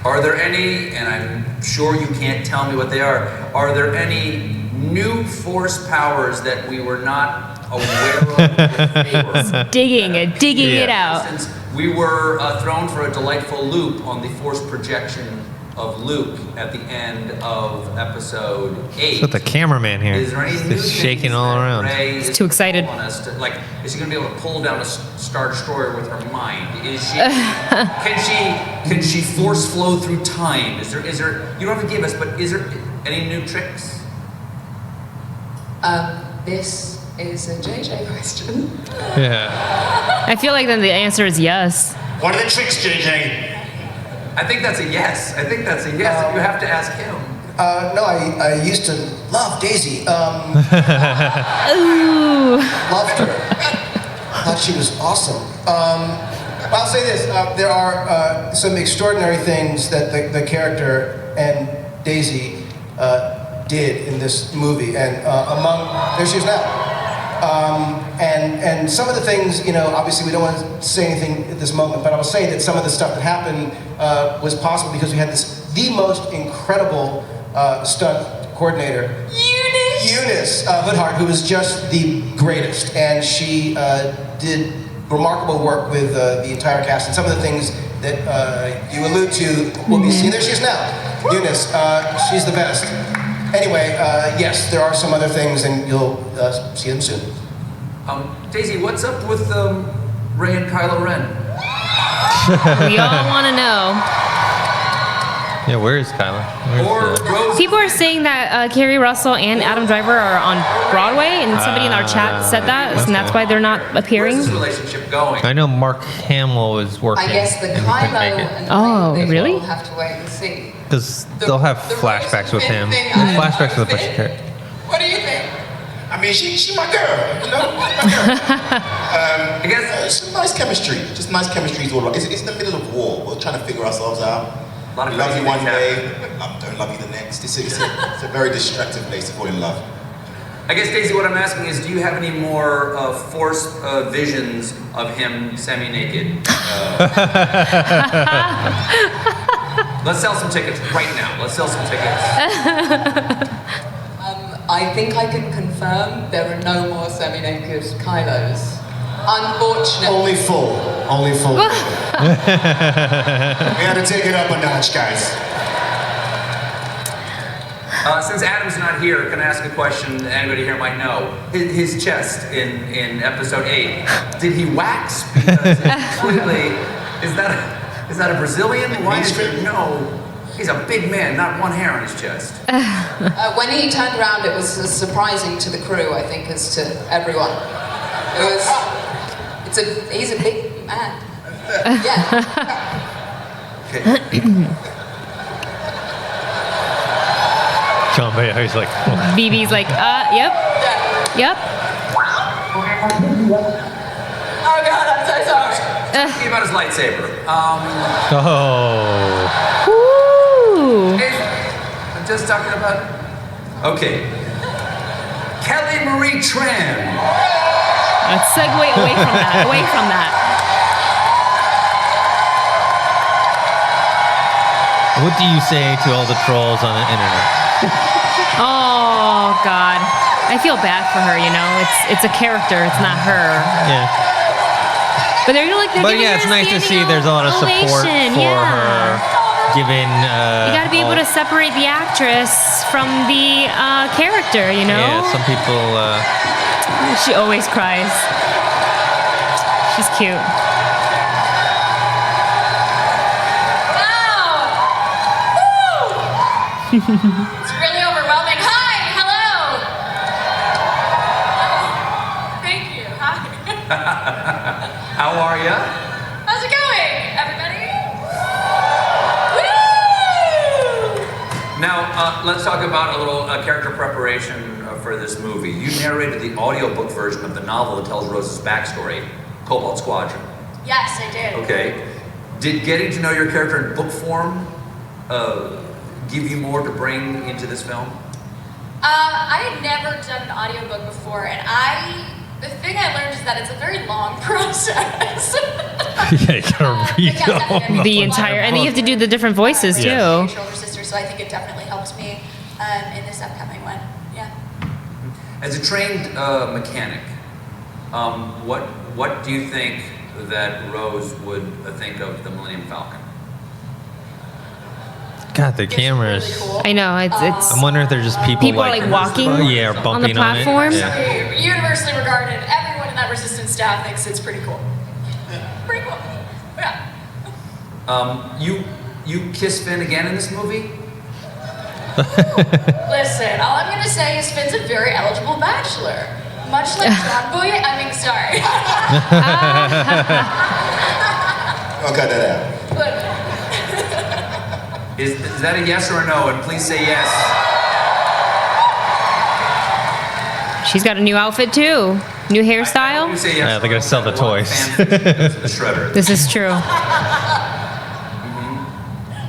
Are there any, and I'm sure you can't tell me what they are there any new force powers that we were not aware of? Digging it out. For instance, we were thrown for a delightful loop on the force projection of Luke at the end of episode 8. With the cameraman here, Is there any new just shaking things all that around. Rey He's is too excited. on us to, like, is she gonna be able to pull down a Star Destroyer with her mind? Is she? Can she force flow through time? Is there? You don't have to give us, but is there any new tricks? This is a JJ question. Yeah. I feel like then the answer is yes. What are the tricks, JJ? I think that's a yes. You have to ask him. No, I used to love Daisy. Ooh. Loved her. Thought she was awesome. I'll say this: there are some extraordinary things that the character and Daisy did in this movie, and there she is now. And some of the things, you know, obviously we don't want to say anything at this moment, but I will say that some of the stuff that happened was possible because we had the most incredible stunt coordinator. Eunice Hoodhart, who was just the greatest, and she did remarkable work with the entire cast, and some of the things that you allude to will be seen. There she is now, Eunice. She's the best. Anyway, yes, there are some other things, and you'll see them soon. Daisy, what's up with Rey and Kylo Ren? We all want to know. Yeah, where is Kylo? People are saying that Carrie Russell and Adam Driver are on Broadway, and somebody in our chat said that, and that's why they're not appearing. Where's this relationship going? I know Mark Hamill is working. I guess the and he Kylo couldn't make it. and Oh, Rey, really? We'll have to wait and see. Because they'll have flashbacks with him. Flashbacks with a bunch of characters. What do you think? I mean, she my girl, you know? My girl. I guess some nice chemistry. Just nice chemistry is all right. It's in the middle of war. We're trying to figure ourselves out. A lot of love you crazy one things day, don't love you the next. It's a very distracting place to fall in love. I guess, Daisy, what I'm asking is, do you have any more Force visions of him semi-naked? Let's sell some tickets right now. Let's sell some tickets. I think I can confirm there are no more semi-naked Kylos. Unfortunately. Only full. We had to take it up a notch, guys. Since Adam's not here, can I ask a question that anybody here might know? His chest in episode 8, did he wax? Because clearly, is that a Brazilian? Why is there no? He's a big man, not one hair on his chest. When he turned around, it was surprising to the crew, I think, as to everyone. He's a big man. Yeah. Okay. John Boyega's like, BB's like, yep. Yep. Oh God, I'm so sorry. Talking about his lightsaber. Ooh. I'm just talking about. Okay. Kelly Marie Tran. Let's segue away from that. Away from that. what do you say to all the trolls on the internet? Oh God, I feel bad for her. You know, it's a character. It's not her. Yeah. But they're like, But yeah, it's nice to see there's a lot of support for her. Given you got to be able to separate the actress from the character. You know. Yeah, some people. She always cries. She's cute. It's really overwhelming. Hi, hello. Thank you. Hi. How are ya? How's it going, everybody? Woo! Now, let's talk about a little character preparation for this movie. You narrated the audiobook version of the novel that tells Rose's backstory, Cobalt Squadron. Yes, I did. Okay. Did getting to know your character in book form give you more to bring into this film? I had never done an audiobook before, and the thing I learned is that it's a very long process. Yeah, you gotta read the entire, and then you have to do the different voices too. Your older sister, so I think it definitely helped me in this upcoming one. Yeah. As a trained mechanic, what do you think that Rose would think of the Millennium Falcon? God, the cameras. I know it's. I'm wondering if they're just people. People are like walking or bumping on the platform. it. Yeah. Universally regarded, everyone in that Resistance staff thinks it's pretty cool. Pretty cool. Yeah. You kiss Finn again in this movie? Listen, all I'm gonna say is Finn's a very eligible bachelor. Much like John Boyega. I mean, sorry. I'll cut that out. Is that a yes or a no? And please say yes. She's got a new outfit too. New hairstyle. You say yes. Yeah, they're gonna sell the toys. The shredder. This is true.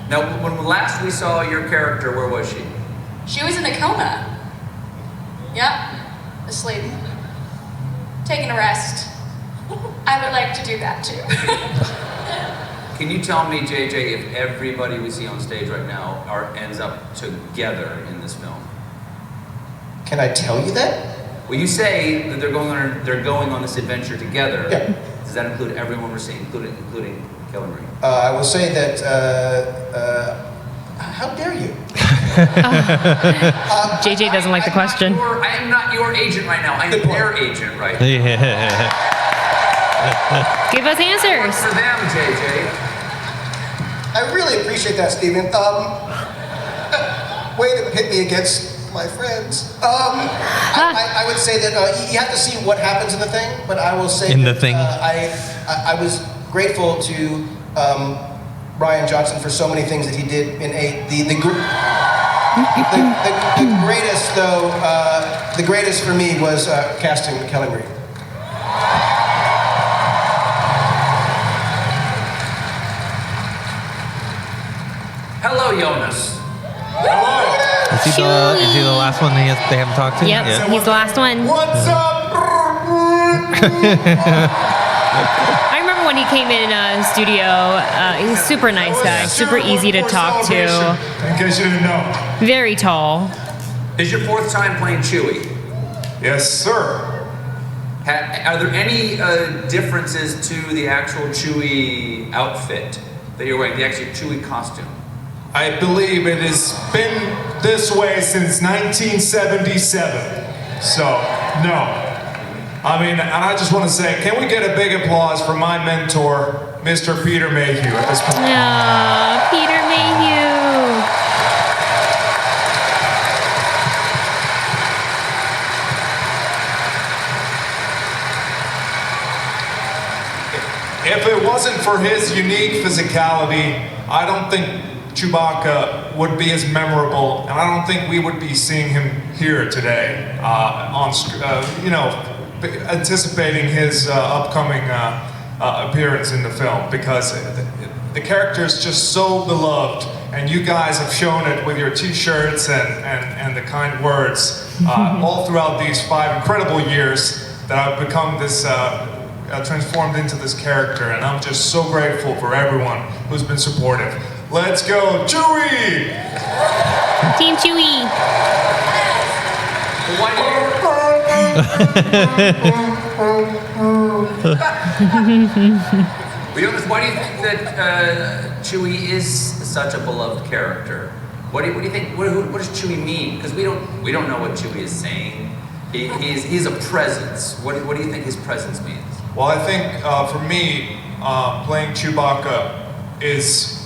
Now, when last we saw your character, where was she? She was in a coma. Yep. Asleep. taking a rest, I would like to do that too. Can you tell me, JJ, if everybody we see on stage right now ends up together in this film? Can I tell you that? Well, you say that they're going on this adventure together. Yeah. Does that include everyone we're seeing, including Kylo Ren? I will say that, how dare you? JJ doesn't like the question. I am not your agent right now. I am their agent right now. Give us answers. For them, JJ. I really appreciate that, Stephen. Way to hit me against my friends. I would say that you have to see what happens in the thing, but I will say I was grateful to Rian Johnson for so many things that he did in the greatest though. The greatest for me was casting Kelly Ray. Hello, Jonas. Is he the last one they haven't talked to? Yep, Yeah. he's the last one. What's up? I remember when he came in studio. He's a super nice guy, super easy to talk to. In case you didn't know. Very tall. Is your fourth time playing Chewie? Yes, sir. Are there any differences to the actual Chewie outfit that you're wearing, the actual Chewie costume? I believe it has been this way since 1977. So, no. I mean, and I just want to say, can we get a big applause for my mentor, Mr. Peter Mayhew at this point? Aw, Peter Mayhew. If it wasn't for his unique physicality, I don't think Chewbacca would be as memorable, and I don't think we would be seeing him here today, anticipating his upcoming appearance in the film, because the character is just so beloved, and you guys have shown it with your t-shirts and the kind words all throughout these 5 incredible years that I've become this transformed into this character, and I'm just so grateful for everyone who's been supportive. Let's go, Chewie! Team Chewie. Why do you think that Chewie is such a beloved character? What do you think? What does Chewie mean? Because we don't know what Chewie is saying. He's a presence. What do you think his presence means? Well, I think for me, playing Chewbacca is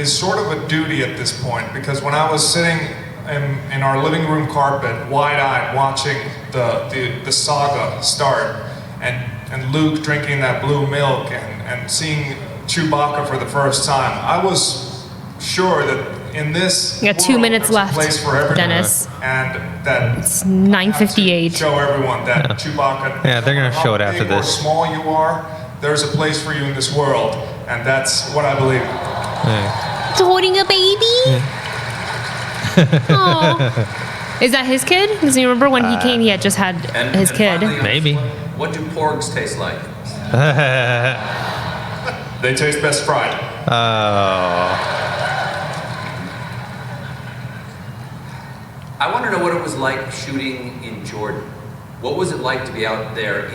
sort of a duty at this point, because when I was sitting in our living room carpet, wide-eyed, watching the saga start, and Luke drinking that blue milk and seeing Chewbacca for the first time, I was sure that in this You got 2 minutes left, place for everyone, Dennis. and that It's 9:58. show everyone that Chewbacca. Yeah, they're gonna show it after how big or this. small you are, there's a place for you in this world, and that's what I believe. Yeah. He's holding a baby. Aw. Is that his kid? Because you remember when he came, he had just had his kid. Finally, Maybe. What do porgs taste like? They taste best fried. Oh. I want to know what it was like shooting in Jordan. What was it like to be out there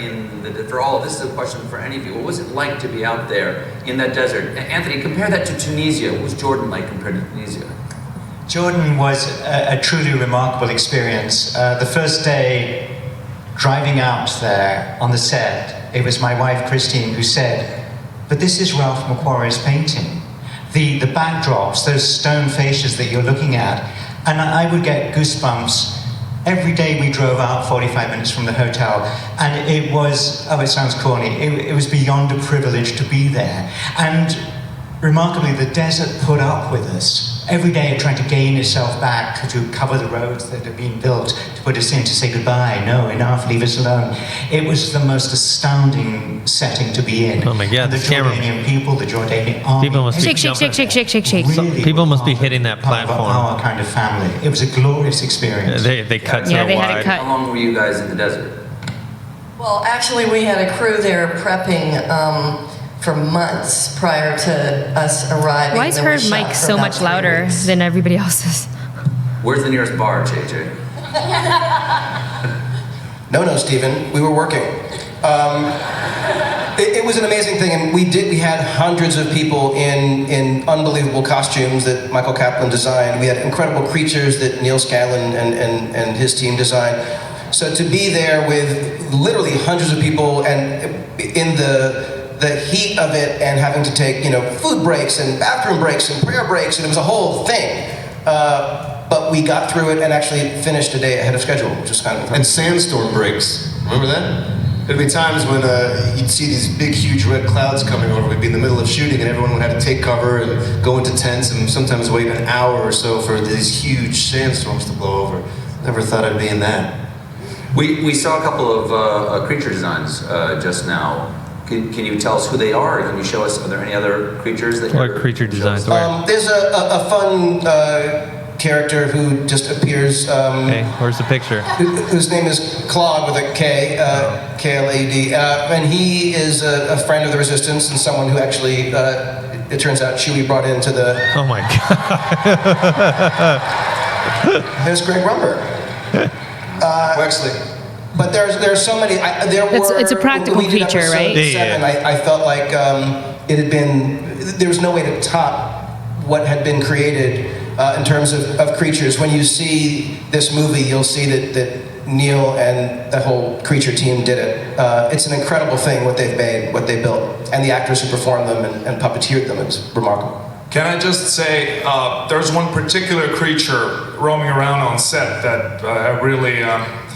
this is a question for any of you. What was it like to be out there in that desert? Anthony, compare that to Tunisia. What was Jordan like compared to Tunisia? Jordan was a truly remarkable experience. The first day driving out there on the set, it was my wife Christine who said, "But this is Ralph McQuarrie's painting. The backdrops, those stone faces that you're looking at," and I would get goosebumps every day we drove out 45 minutes from the hotel, and it was, it sounds corny, it was beyond a privilege to be there. And remarkably, the desert put up with us. Every day it tried to gain itself back to cover the roads that had been built, to put us in, to say goodbye, no, enough, leave us alone. It was the most astounding setting to be in. Oh my God, the this camera. Jordanian people, the Jordanian army. People must be Shake, shake, shake, shake, shake, shake, shake. Really People must be part hitting that part of platform. our kind of family. It was a glorious experience. They cut Yeah, so they wide. had it cut. How long were you guys in the desert? Well, actually, we had a crew there prepping for months prior to us arriving. Why is her mic so much louder than everybody else's? Where's the nearest bar, JJ? No, Stephen. We were working. It was an amazing thing, and we had hundreds of people in unbelievable costumes that Michael Kaplan designed. We had incredible creatures that Neil Scanlon and his team designed. So to be there with literally hundreds of people and in the heat of it and having to take, food breaks and bathroom breaks and prayer breaks, and it was a whole thing. But we got through it and actually finished a day ahead of schedule, which was kind of And sandstorm breaks. Remember that? There'd be times when you'd see these big, huge red clouds coming over. We'd be in the middle of shooting, and everyone would have to take cover and go into tents, and sometimes wait an hour or so for these huge sandstorms to blow over. Never thought I'd be in that. We saw a couple of creature designs just now. Can you tell us who they are? Can you show us, are there any other creatures that What creature designs? There's a fun character who just appears. Hey, where's the picture? Whose name is Claude with a K, K-L-A-D. And he is a friend of the Resistance and someone who actually, it turns out, Chewie brought into the... Oh my God. There's Greg Rumber. Wexley. But there's so many. It's a practical feature, right? Yeah. I felt like it had been. There was no way to top what had been created in terms of creatures. When you see this movie, you'll see that Neil and the whole creature team did it. It's an incredible thing what they've made, what they built, and the actors who performed them and puppeteered them. It's remarkable. Can I just say, there's one particular creature roaming around on set that I really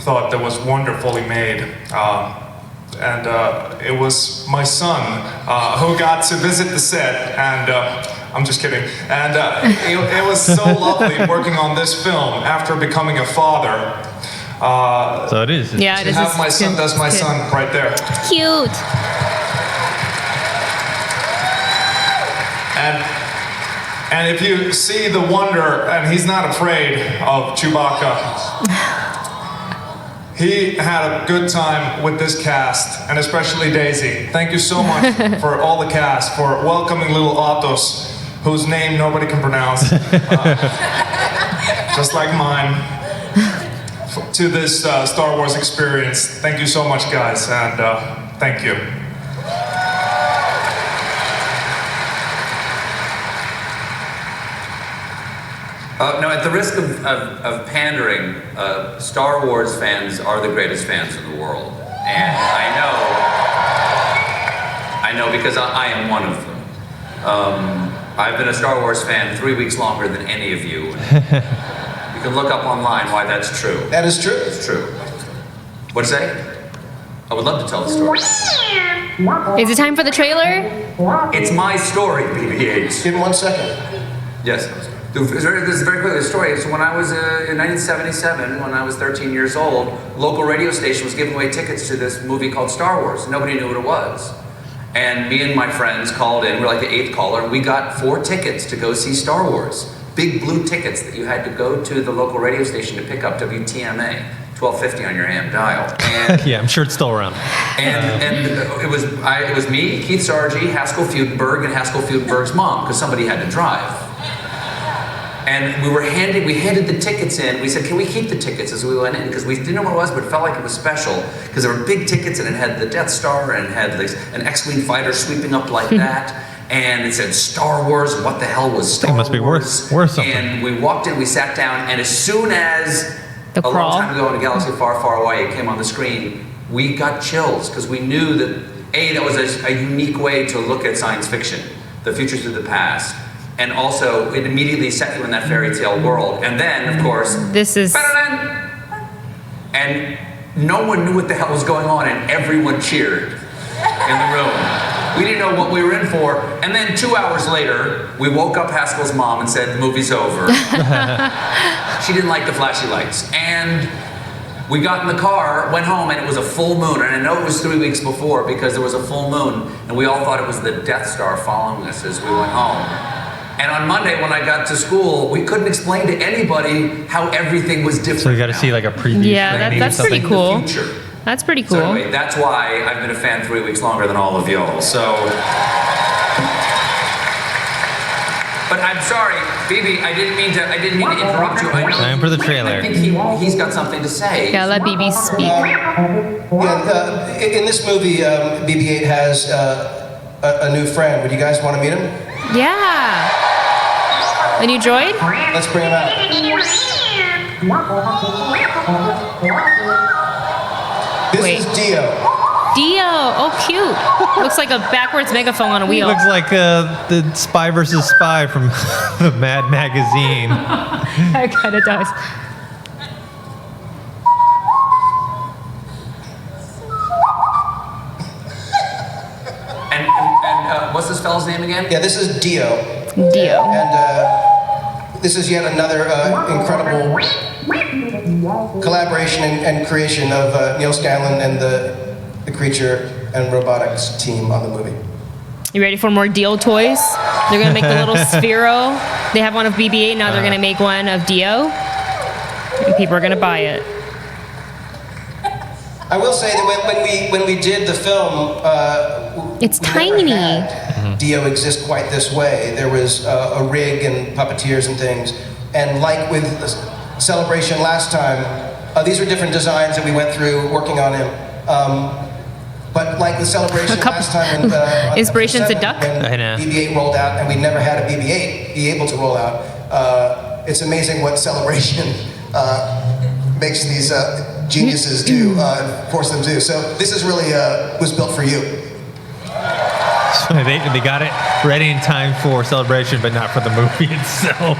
thought that was wonderfully made. And it was my son who got to visit the set, and I'm just kidding. And it was so lovely working on this film after becoming a father. So it is. Yeah, it is. Have my son, that's my son right there. Cute. And if you see the wonder, and he's not afraid of Chewbacca, he had a good time with this cast, and especially Daisy. Thank you so much for all the cast, for welcoming little Atos, whose name nobody can pronounce, just like mine, to this Star Wars experience. Thank you so much, guys, and thank you. No, at the risk of pandering, Star Wars fans are the greatest fans in the world. And I know because I am one of them. I've been a Star Wars fan 3 weeks longer than any of you. You can look up online why that's true. That is true. It's true. What'd you say? I would love to tell the story. Is it time for the trailer? It's my story, BB-8. Give him 1 second. Yes. This is very quickly the story. So when I was in 1977, when I was 13 years old, local radio station was giving away tickets to this movie called Star Wars. Nobody knew what it was. And me and my friends called in. We're like the 8th caller, and we got 4 tickets to go see Star Wars. Big blue tickets that you had to go to the local radio station to pick up, WTMA. 1250 on your AM dial. And yeah, I'm sure it's still around. And it was me, Keith Sargey, Haskell Futenberg, and Haskell Futenberg's mom, because somebody had to drive. And we handed the tickets in. We said, can we keep the tickets as we went in? Because we didn't know what it was, but it felt like it was special. Because there were big tickets, and it had the Death Star, and it had an X-Wing fighter sweeping up like that. And it said Star Wars. What the hell was Star Wars? It must be worth something. And we walked in, we sat down, and as soon as a long time ago in a galaxy far, far away, it came on the screen, we got chills, because we knew that, that was a unique way to look at science fiction, the future through the past. And also, it immediately set you in that fairy tale world. And then, of course, this is... And no one knew what the hell was going on, and everyone cheered in the room. We didn't know what we were in for. And then 2 hours later, we woke up Haskell's mom and said, the movie's over. She didn't like the flashy lights. And we got in the car, went home, and it was a full moon. And I know it was 3 weeks before because there was a full moon, and we all thought it was the Death Star following us as we went home. And on Monday, when I got to school, we couldn't explain to anybody how everything was different. So you got to see like a preview. Yeah, that's pretty cool. That's pretty cool. So anyway, that's why I've been a fan 3 weeks longer than all of y'all. So, but I'm sorry, BB. I didn't mean to interrupt you. I know. Time for the trailer. I think he's got something to say. Yeah, let BB speak. In this movie, BB-8 has a new friend. Would you guys want to meet him? Yeah. A new droid? Let's bring him out. This is Dio. Dio. Oh, cute. Looks like a backwards megaphone on a wheel. Looks like the Spy versus Spy from the Mad magazine. That kind of does. And what's this fellow's name again? Yeah, this is Dio. Dio. And this is yet another incredible collaboration and creation of Neil Scanlon and the creature and robotics team on the movie. You ready for more Dio toys? They're gonna make the little Sphero. They have one of BB-8, now they're gonna make one of Dio. And people are gonna buy it. I will say that when we did the film, it's tiny. Dio exists quite this way. There was a rig and puppeteers and things, and like with the Celebration last time, these were different designs that we went through working on him. But like the Celebration last time, when, Inspiration's a duck. when BB-8 rolled out, and we never had a BB-8 be able to roll out. It's amazing what Celebration makes these geniuses do, force them to do. So this is really was built for you. So they got it ready in time for Celebration, but not for the movie itself.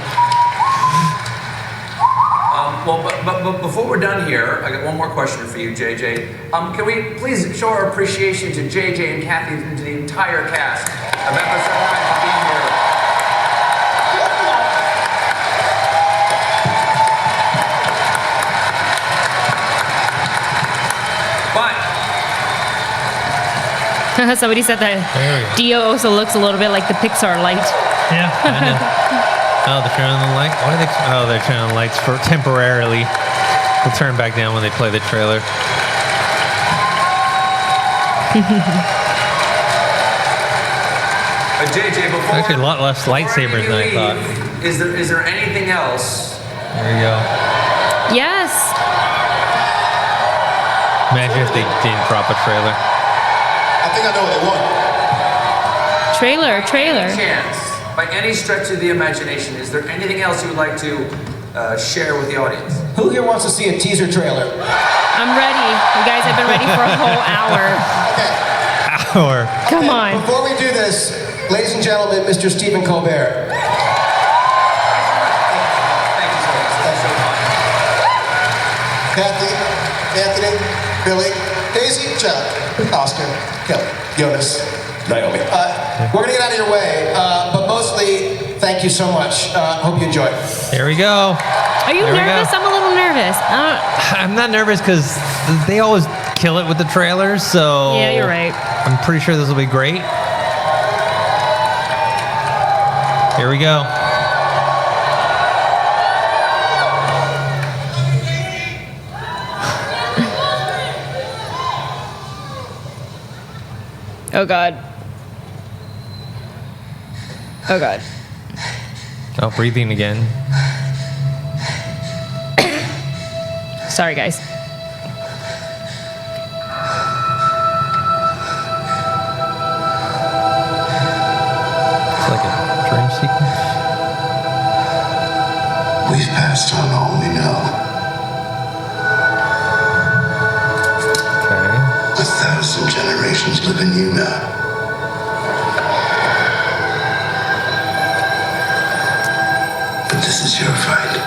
Well, but before we're done here, I got one more question for you, JJ. Can we please show our appreciation to JJ and Kathy and to the entire cast of episode 9 for being here. But somebody said that Dio also looks a little bit like the Pixar light. Yeah, I know. Oh, they're turning on the light. Why are they? Oh, they're turning on the lights for temporarily. They'll turn back down when they play the trailer. JJ, before Actually, a lot less lightsabers than I thought. Is there anything else? There we go. Yes. Imagine if they didn't drop a trailer. I think I know what they want. Trailer. Any chance, by any stretch of the imagination, is there anything else you would like to share with the audience? Who here wants to see a teaser trailer? I'm ready. You guys have been ready for a whole hour. Hour. Come on. Before we do this, ladies and gentlemen, Mr. Stephen Colbert. Kathy, Anthony, Billy, Daisy, Chuck, Oscar, Kelly, Jonas, Naomi. We're gonna get out of your way, but mostly, thank you so much. Hope you enjoy. Here we go. Are you nervous? I'm a little nervous. I'm not nervous because they always kill it with the trailers, so... Yeah, you're right. I'm pretty sure this will be great. Here we go. Oh, God. Oh, God. Oh, breathing again. Sorry, guys. It's like a dream sequence. We've passed on all we know. Okay. 1,000 generations live in you now. But this is your fight.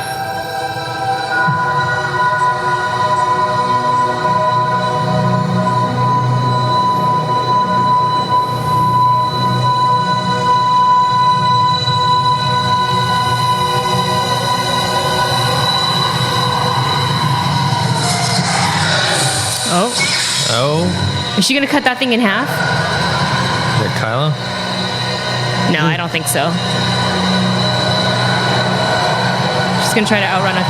Oh. Is she gonna cut that thing in half? Is it Kylo? No, I don't think so. She's gonna try to outrun it.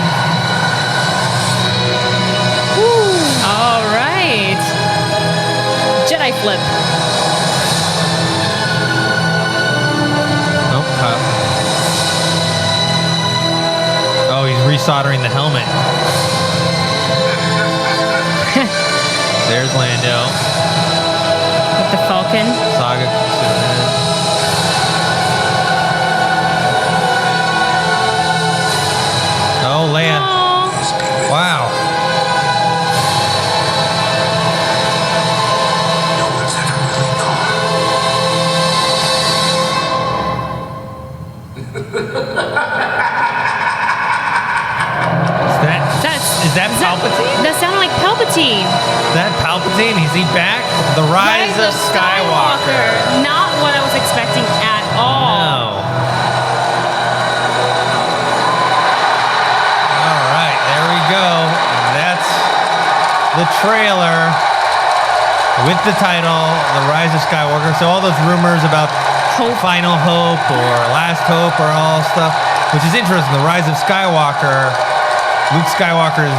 All right. flip. Nope. Oh, he's resoldering the helmet. There's Lando. With the Falcon. Saga. Oh, Leia. Aww. Wow. No one's ever really Is that Palpatine? That sounded like Palpatine. Is that Palpatine? Is he back? The Rise of Skywalker. Not what I was expecting at all. No. All right, there we go. That's the trailer with the title, The Rise of Skywalker. So all those rumors about Final Hope or Last Hope or all stuff, which is interesting. The Rise of Skywalker, Luke Skywalker is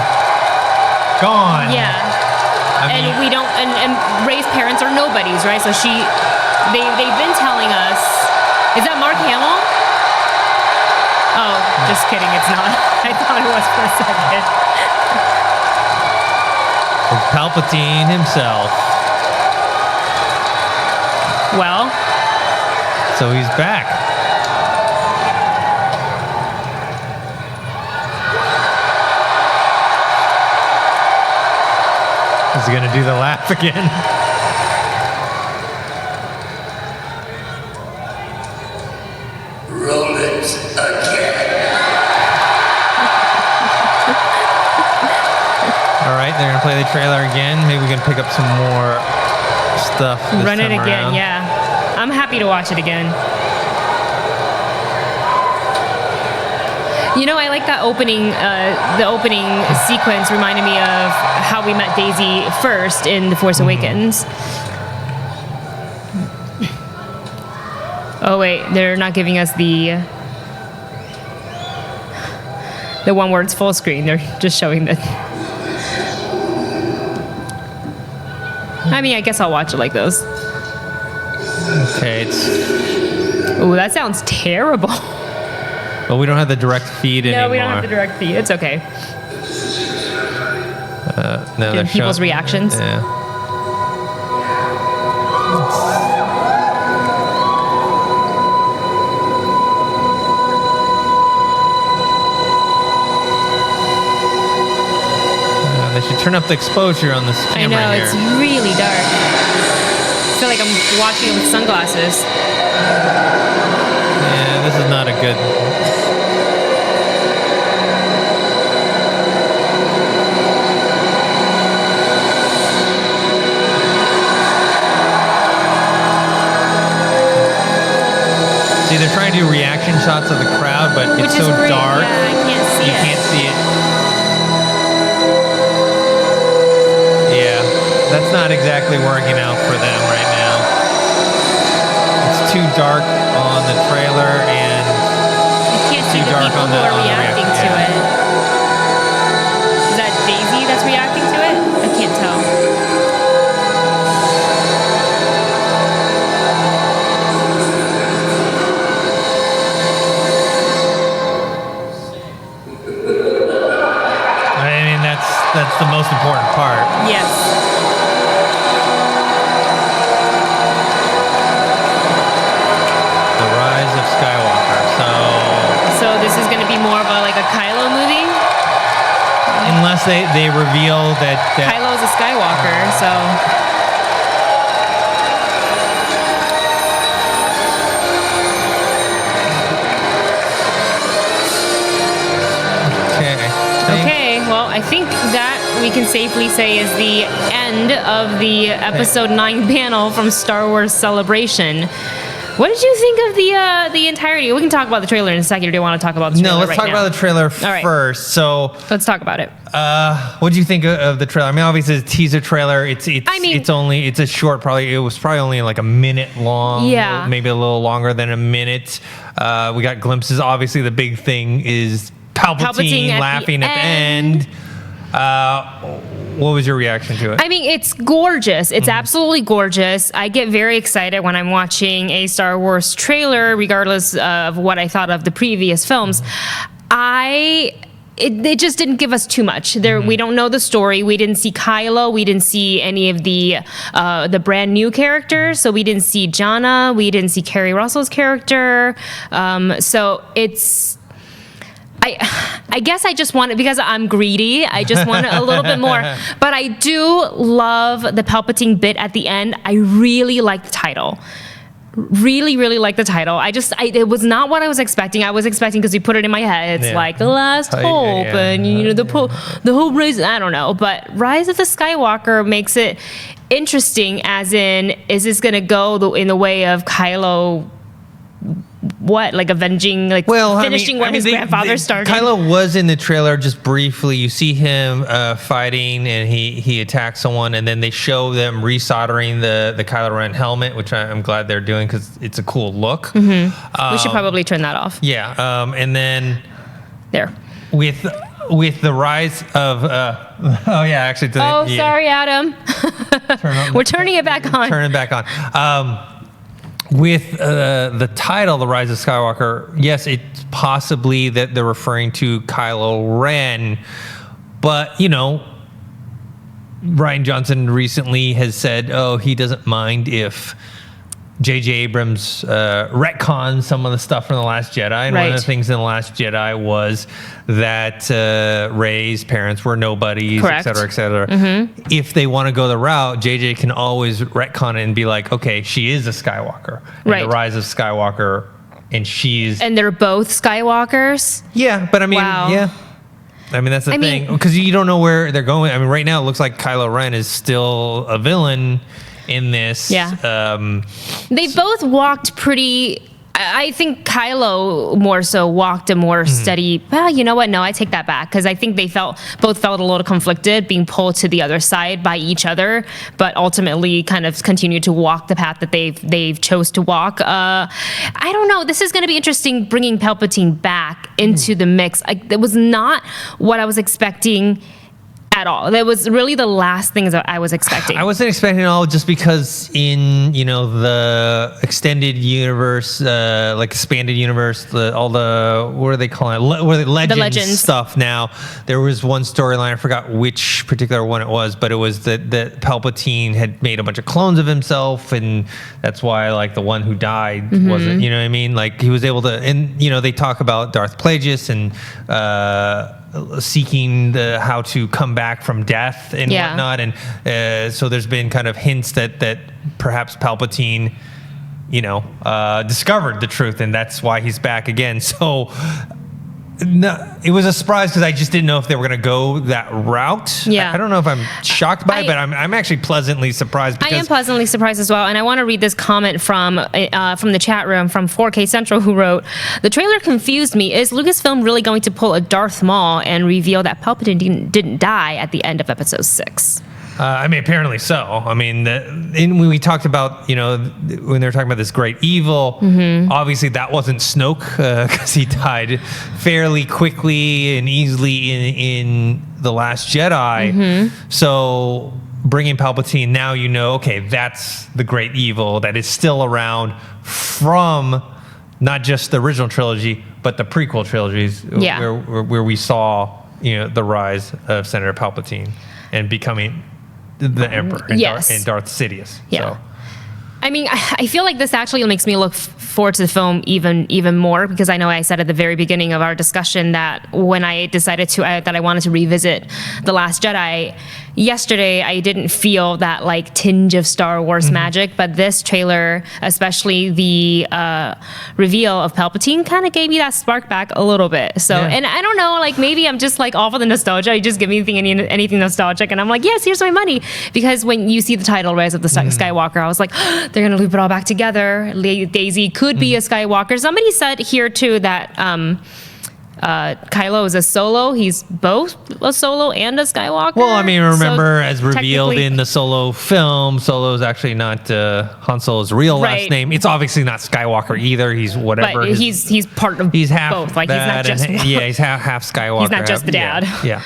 gone. Yeah. And we don't, and Rey's parents are nobodies, right? So they've been telling us, is that Mark Hamill? Oh, just kidding, it's not. I thought it was for a second. It's Palpatine himself. Well. So he's back. Is he gonna do the laugh again? Roll it again. All right, they're gonna play the trailer again. Maybe we can pick up some more stuff. Run it time again, around. yeah. I'm happy to watch it again. You know, I like that opening. The opening sequence reminded me of how we met Daisy first in The Force Awakens. Oh wait, they're not giving us the one where it's full screen. They're just showing the. I mean, I guess I'll watch it like those. Okay, Oh, that sounds terrible. Well, we don't have the direct feed anymore. No, we don't have the direct feed. It's okay. No, And people's reactions. Yeah. They should turn up the exposure on this I camera know, here. it's really dark. I feel like I'm watching it with sunglasses. Yeah, this is not a good. See, they're trying to do reaction shots of the crowd, but Which it's is so great. dark. Yeah, I can't see you it. can't see it. Yeah, that's not exactly working out for them right now. It's too dark on the trailer and You can't see too the dark people on who the are reacting to yeah. it. Is that Daisy that's reacting to it? I can't tell. I mean, that's the most important part. Yes. The Rise of Skywalker. So this is going to be more of like a Kylo movie? Unless they reveal that Kylo's a Skywalker, so. Okay, well, I think that we can safely say is the end of the episode 9 panel from Star Wars Celebration. What did you think of the entirety? We can talk about the trailer in a second. Or do you want to talk about the trailer No, let's right talk now? about the trailer All right. first. So let's talk about it. What did you think of the trailer? I mean, obviously it's a teaser trailer. It's a short, it was probably only like a minute long. Yeah. Maybe a little longer than a minute. We got glimpses. Obviously the big thing is Palpatine at the laughing at the end. what was your reaction to it? I mean, it's gorgeous. It's absolutely gorgeous. I get very excited when I'm watching a Star Wars trailer, regardless of what I thought of the previous films. It just didn't give us too much. We don't know the story. We didn't see Kylo. We didn't see any of the brand new characters. So we didn't see Jannah. We didn't see Carrie Russell's character. So it's. I guess I just want it because I'm greedy. I just want a little bit more. But I do love the Palpatine bit at the end. I really like the title. Really, really like the title. It was not what I was expecting. I was expecting, because you put it in my head, it's like the last hope, and you know the whole rise. I don't know, but Rise of the Skywalker makes it interesting. As in, is this gonna go in the way of Kylo? What, like avenging, like finishing what his grandfather started? Kylo was in the trailer just briefly. You see him fighting, and he attacks someone, and then they show them resoldering the Kylo Ren helmet, which I'm glad they're doing because it's a cool look. We should probably turn that off. Yeah, and then there with the rise of sorry, Adam. We're turning it back on. Turn it back on. With the title, The Rise of Skywalker, yes, it's possibly that they're referring to Kylo Ren, but, you know, Rian Johnson recently has said, he doesn't mind if J.J. Abrams retcons some of the stuff from The Last Jedi. And one of the things in The Last Jedi was that Rey's parents were nobodies, et cetera, et cetera. If they want to go the route, J.J. can always retcon it and be like, okay, she is a Skywalker. And The Rise of Skywalker, and she's... And they're both Skywalkers? Yeah, but I mean, yeah. I mean, that's the thing. Because you don't know where they're going. I mean, right now it looks like Kylo Ren is still a villain in this. They both walked pretty. I think Kylo more so walked a more steady. Well, you know what? No, I take that back, because I think they both felt a little conflicted, being pulled to the other side by each other, but ultimately kind of continued to walk the path that they've chose to walk. I don't know. This is going to be interesting, bringing Palpatine back into the mix. That was not what I was expecting at all. That was really the last things that I was expecting. I wasn't expecting it all, just because in, you know, the extended universe, like expanded universe, all the, what are they calling it? Legends stuff now. There was one storyline, I forgot which particular one it was, but it was that Palpatine had made a bunch of clones of himself, and that's why, like, the one who died wasn't, you know what I mean? Like, he was able to, and, you know, they talk about Darth Plagueis and seeking how to come back from death and whatnot, and so there's been kind of hints that perhaps Palpatine, you know, discovered the truth, and that's why he's back again. So no, it was a surprise, because I just didn't know if they were going to go that route. I don't know if I'm shocked by it, but I'm actually pleasantly surprised. I am pleasantly surprised as well, and I want to read this comment from the chat room from 4K Central, who wrote, "The trailer confused me. Is Lucasfilm really going to pull a Darth Maul and reveal that Palpatine didn't die at the end of Episode 6? I mean, apparently so. I mean, when we talked about, you know, when they were talking about this great evil, obviously that wasn't Snoke, because he died fairly quickly and easily in The Last Jedi. So bringing Palpatine, now you know, okay, that's the great evil that is still around from not just the original trilogy, but the prequel trilogies, where we saw, you know, the rise of Senator Palpatine and becoming the Emperor and Darth Sidious. So. I mean, I feel like this actually makes me look forward to the film even more, because I know I said at the very beginning of our discussion that when I decided that I wanted to revisit The Last Jedi, yesterday I didn't feel that like tinge of Star Wars magic, but this trailer, especially the reveal of Palpatine, kind of gave me that spark back a little bit. So, and I don't know, like maybe I'm just like all for the nostalgia. You just give me anything nostalgic, and I'm like, yes, here's my money. Because when you see the title Rise of the Skywalker, I was like, they're gonna loop it all back together. Daisy could be a Skywalker. Somebody said here too that Kylo is a Solo. He's both a Solo and a Skywalker. Well, I mean, remember, So as revealed technically- in the Solo film, Solo's actually not Han Solo's real last Right. name. It's obviously not Skywalker either. He's whatever. But he's part of he's half both. Like he's not that just and- one. yeah, he's half Skywalker. He's not just the dad. Yeah.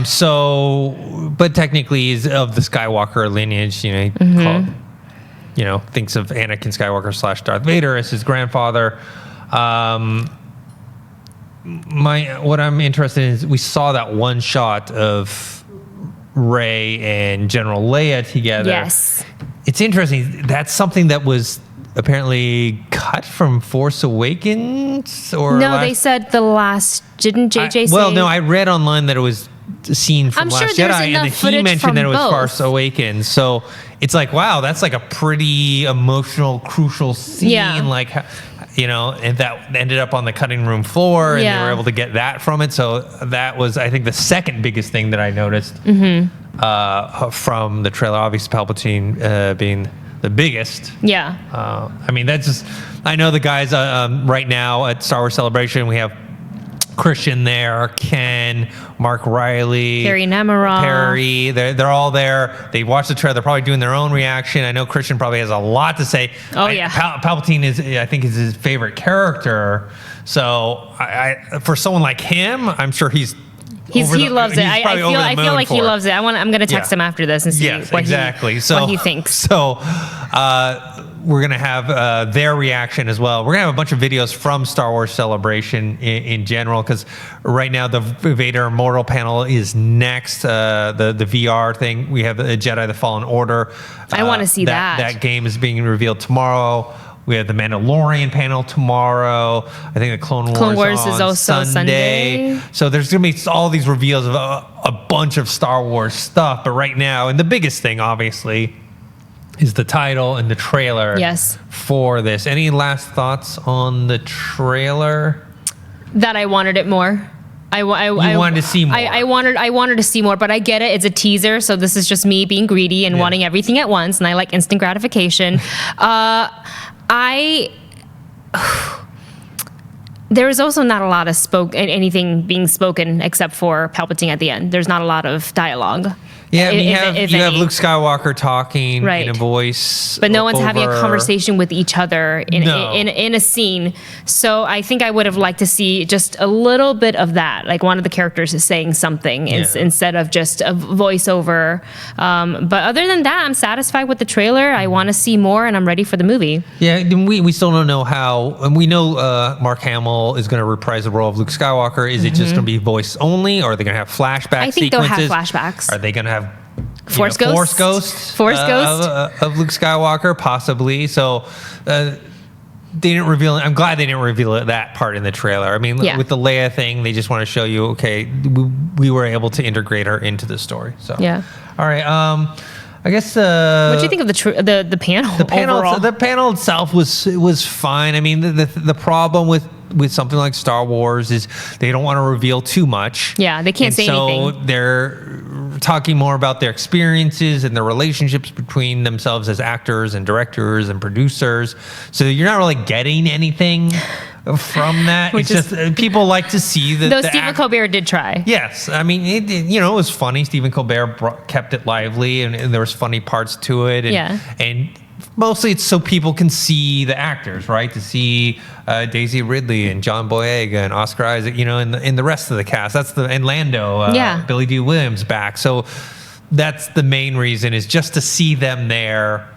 So, but technically, he's of the Skywalker lineage. You know, he thinks of Anakin Skywalker / Darth Vader as his grandfather. What I'm interested in is we saw that one shot of Rey and General Leia together. Yes. It's interesting. That's something that was apparently cut from Force Awakens, or No, they said the last. Didn't JJ say? Well, no, I read online that it was a scene from I'm sure Last there's Jedi, and enough that he footage mentioned from that it was both. Force Awakens. So it's like, wow, that's like a pretty emotional, crucial scene. Yeah. Like, and that ended up on the cutting room floor, and they Yeah. were able to get that from it. So that was, I think, the second biggest thing that I noticed from the trailer. Obviously, Palpatine being the biggest. Yeah. I mean, that's just, I know the guys right now at Star Wars Celebration, we have Christian there, Ken, Mark Riley, Carrie Nemiroff. Perry. They're all there. They watched the trailer. They're probably doing their own reaction. I know Christian probably has a lot to say. Oh, yeah. Palpatine is his favorite character. So for someone like him, I'm sure he loves it. I feel like he loves it. I'm gonna text Yeah. him after this and see what he thinks. So we're gonna have their reaction as well. We're gonna have a bunch of videos from Star Wars Celebration in general, because right now the Vader Immortal panel is next. The VR thing. We have Jedi: The Fallen Order. I want to see that. That game is being revealed tomorrow. We have the Mandalorian panel tomorrow. I think the Clone Wars is on also Sunday. So there's going to be all these reveals of a bunch of Star Wars stuff. But right now, and the biggest thing, obviously, is the title and the trailer Yes. for this. Any last thoughts on the trailer? That I wanted it more. I wanted to see more. I wanted to see more, but I get it. It's a teaser, so this is just me being greedy and wanting everything at once, and I like instant gratification. There is also not a lot of anything being spoken except for Palpatine at the end. There's not a lot of dialogue. Yeah, you have any. Luke Skywalker talking Right. in a voice, But no one's having a over- conversation with each other in a scene. So I think I would have liked to see just a little bit of that. Like one of the characters is saying something instead of just a voiceover. But other than that, I'm satisfied with the trailer. I want to see more, and I'm ready for the movie. Yeah, we still don't know how, and we know Mark Hamill is going to reprise the role of Luke Skywalker. Is it just going to be voice only, or are they going to have flashback I think sequences? they'll have flashbacks. Are they going to have Force Force Ghosts? Ghosts of Luke Skywalker, possibly? So they didn't reveal it. I'm glad they didn't reveal that part in the trailer. I mean, with the Leia thing, they just want to show you, okay, we were able to integrate her into the story. So Yeah. all right. I guess. What do you think of the panel? Overall? The panel itself was fine. I mean, the problem with something like Star Wars is they don't want to reveal too much. Yeah, they can't say anything. So they're talking more about their experiences and their relationships between themselves as actors and directors and producers. So you're not really getting anything from that. It's just people like to see the. Though Stephen Colbert did try. Yes, I mean it was funny. Stephen Colbert kept it lively, and there was funny parts to it. And, and mostly it's so people can see the actors, right? To see Daisy Ridley and John Boyega and Oscar Isaac, in the rest of the cast. And Lando, Billy D. Williams back. So that's the main reason, is just to see them there,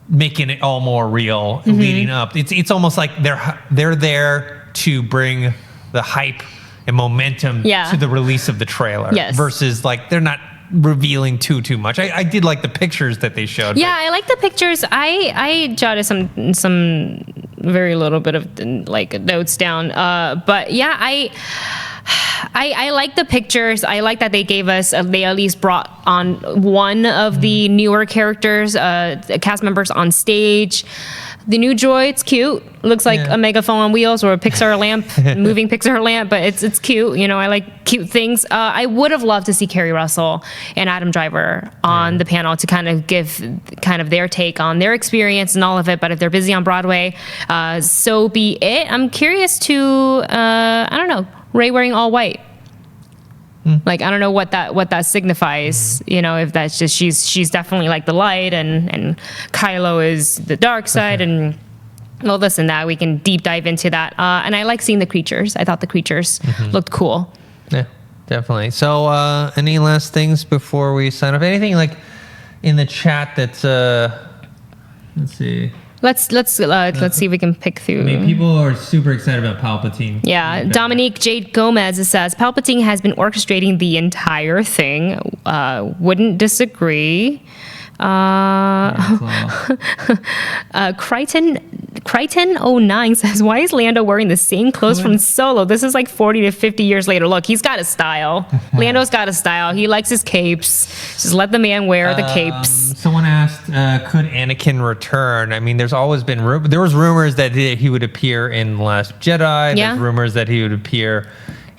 making it all more real, leading up. It's almost like they're there to bring the hype and momentum to the release of the trailer. Yes. Versus like they're not revealing too much. I did like the pictures that they showed. Yeah, I like the pictures. I jotted some very little bit of like notes down. But yeah, I like the pictures. I like that they gave us, they at least brought on one of the newer characters, cast members on stage. The new droid's cute. Looks like a megaphone on wheels or a Pixar lamp, moving Pixar lamp, but it's cute. You know, I like cute things. I would have loved to see Carrie Russell and Adam Driver on the panel to kind of give kind of their take on their experience and all of it. But if they're busy on Broadway, so be it. I'm curious to, I don't know, Rey wearing all white. Like, I don't know what that signifies, you know, if that's just she's definitely like the light and Kylo is the dark side and well, this and that. We can deep dive into that. And I like seeing the creatures. I thought the creatures looked cool. Yeah, definitely. So any last things before we sign off? Anything like in the chat that's let's see. Let's see if we can pick through. I mean, people are super excited about Palpatine. Yeah, Dominique Jade Gomez says Palpatine has been orchestrating the entire thing. Wouldn't disagree. Crichton09 says, why is Lando wearing the same clothes from Solo? This is like 40 to 50 years later. Look, he's got a style. Lando's got a style. He likes his capes. Just let the man wear the capes. Someone asked, could Anakin return? I mean, there's always been there was rumors that he would appear in The Last Jedi. Yeah. There's rumors that he would appear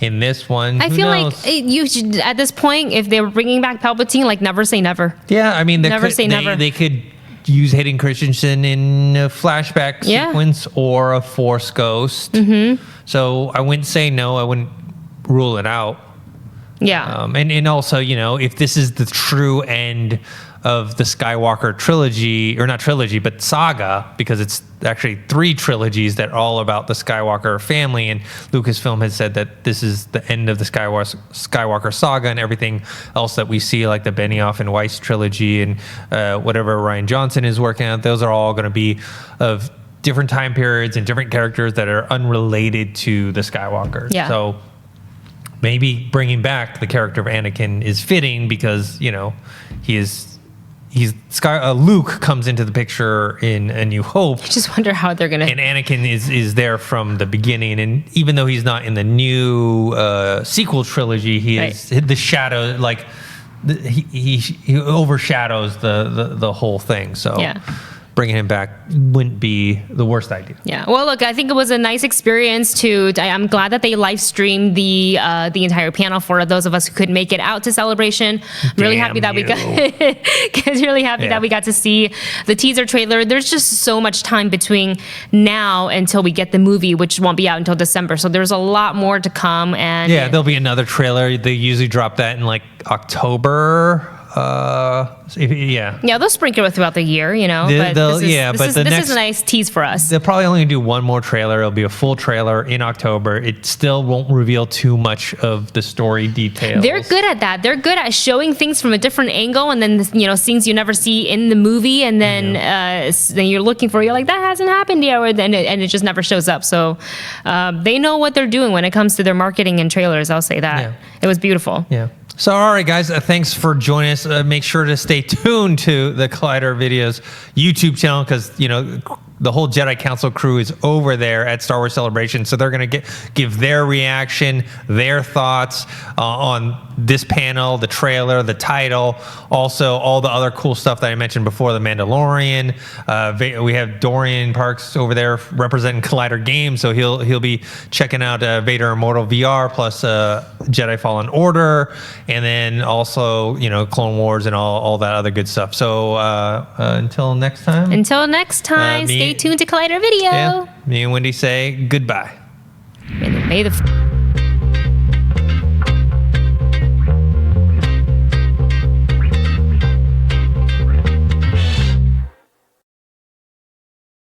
in this one. I feel like you should, at this point, if they were bringing back Palpatine, like never say never. Yeah, I mean, Never say never. They could use Hayden Christensen in a flashback sequence or a Force ghost. So I wouldn't say no. I wouldn't rule it out. Yeah. And also, you know, if this is the true end of the Skywalker trilogy, or not trilogy, but saga, because it's actually 3 trilogies that are all about the Skywalker family, and Lucasfilm has said that this is the end of the Skywalker saga, and everything else that we see, like the Benioff and Weiss trilogy and whatever Rian Johnson is working on, those are all going to be of different time periods and different characters that are unrelated to the Skywalkers. Yeah. So maybe bringing back the character of Anakin is fitting because, you know, Luke comes into the picture in A New Hope. I just wonder how they're gonna. And Anakin is there from the beginning, and even though he's not in the new sequel trilogy, he is the shadow. Like he overshadows the whole thing. So yeah. Bringing him back wouldn't be the worst idea. Yeah. Well, look, I think it was a nice experience I'm glad that they live streamed the entire panel for those of us who couldn't make it out to Celebration. I'm really happy that we got that we got to see the teaser trailer. There's just so much time between now until we get the movie, which won't be out until December. So there's a lot more to come. And yeah, there'll be another trailer. They usually drop that in like October. They'll sprinkle it throughout the year, you know. This is a nice tease for us. They'll probably only do one more trailer. It'll be a full trailer in October. It still won't reveal too much of the story details. They're good at that. They're good at showing things from a different angle, and then scenes you never see in the movie, and then then you're looking for, you're like, that hasn't happened yet, and it just never shows up. So they know what they're doing when it comes to their marketing and trailers. I'll say that. It was beautiful. Yeah. So, all right, guys, thanks for joining us. Make sure to stay tuned to the Collider Videos YouTube channel because, you know, the whole Jedi Council crew is over there at Star Wars Celebration. So they're going to give their reaction, their thoughts on this panel, the trailer, the title, also all the other cool stuff that I mentioned before, The Mandalorian. We have Dorian Parks over there representing Collider Games, so he'll be checking out Vader Immortal VR plus Jedi Fallen Order, and then also, you know, Clone Wars and all that other good stuff. So until next time. Stay tuned to Collider Video. Me and Wendy say goodbye. May the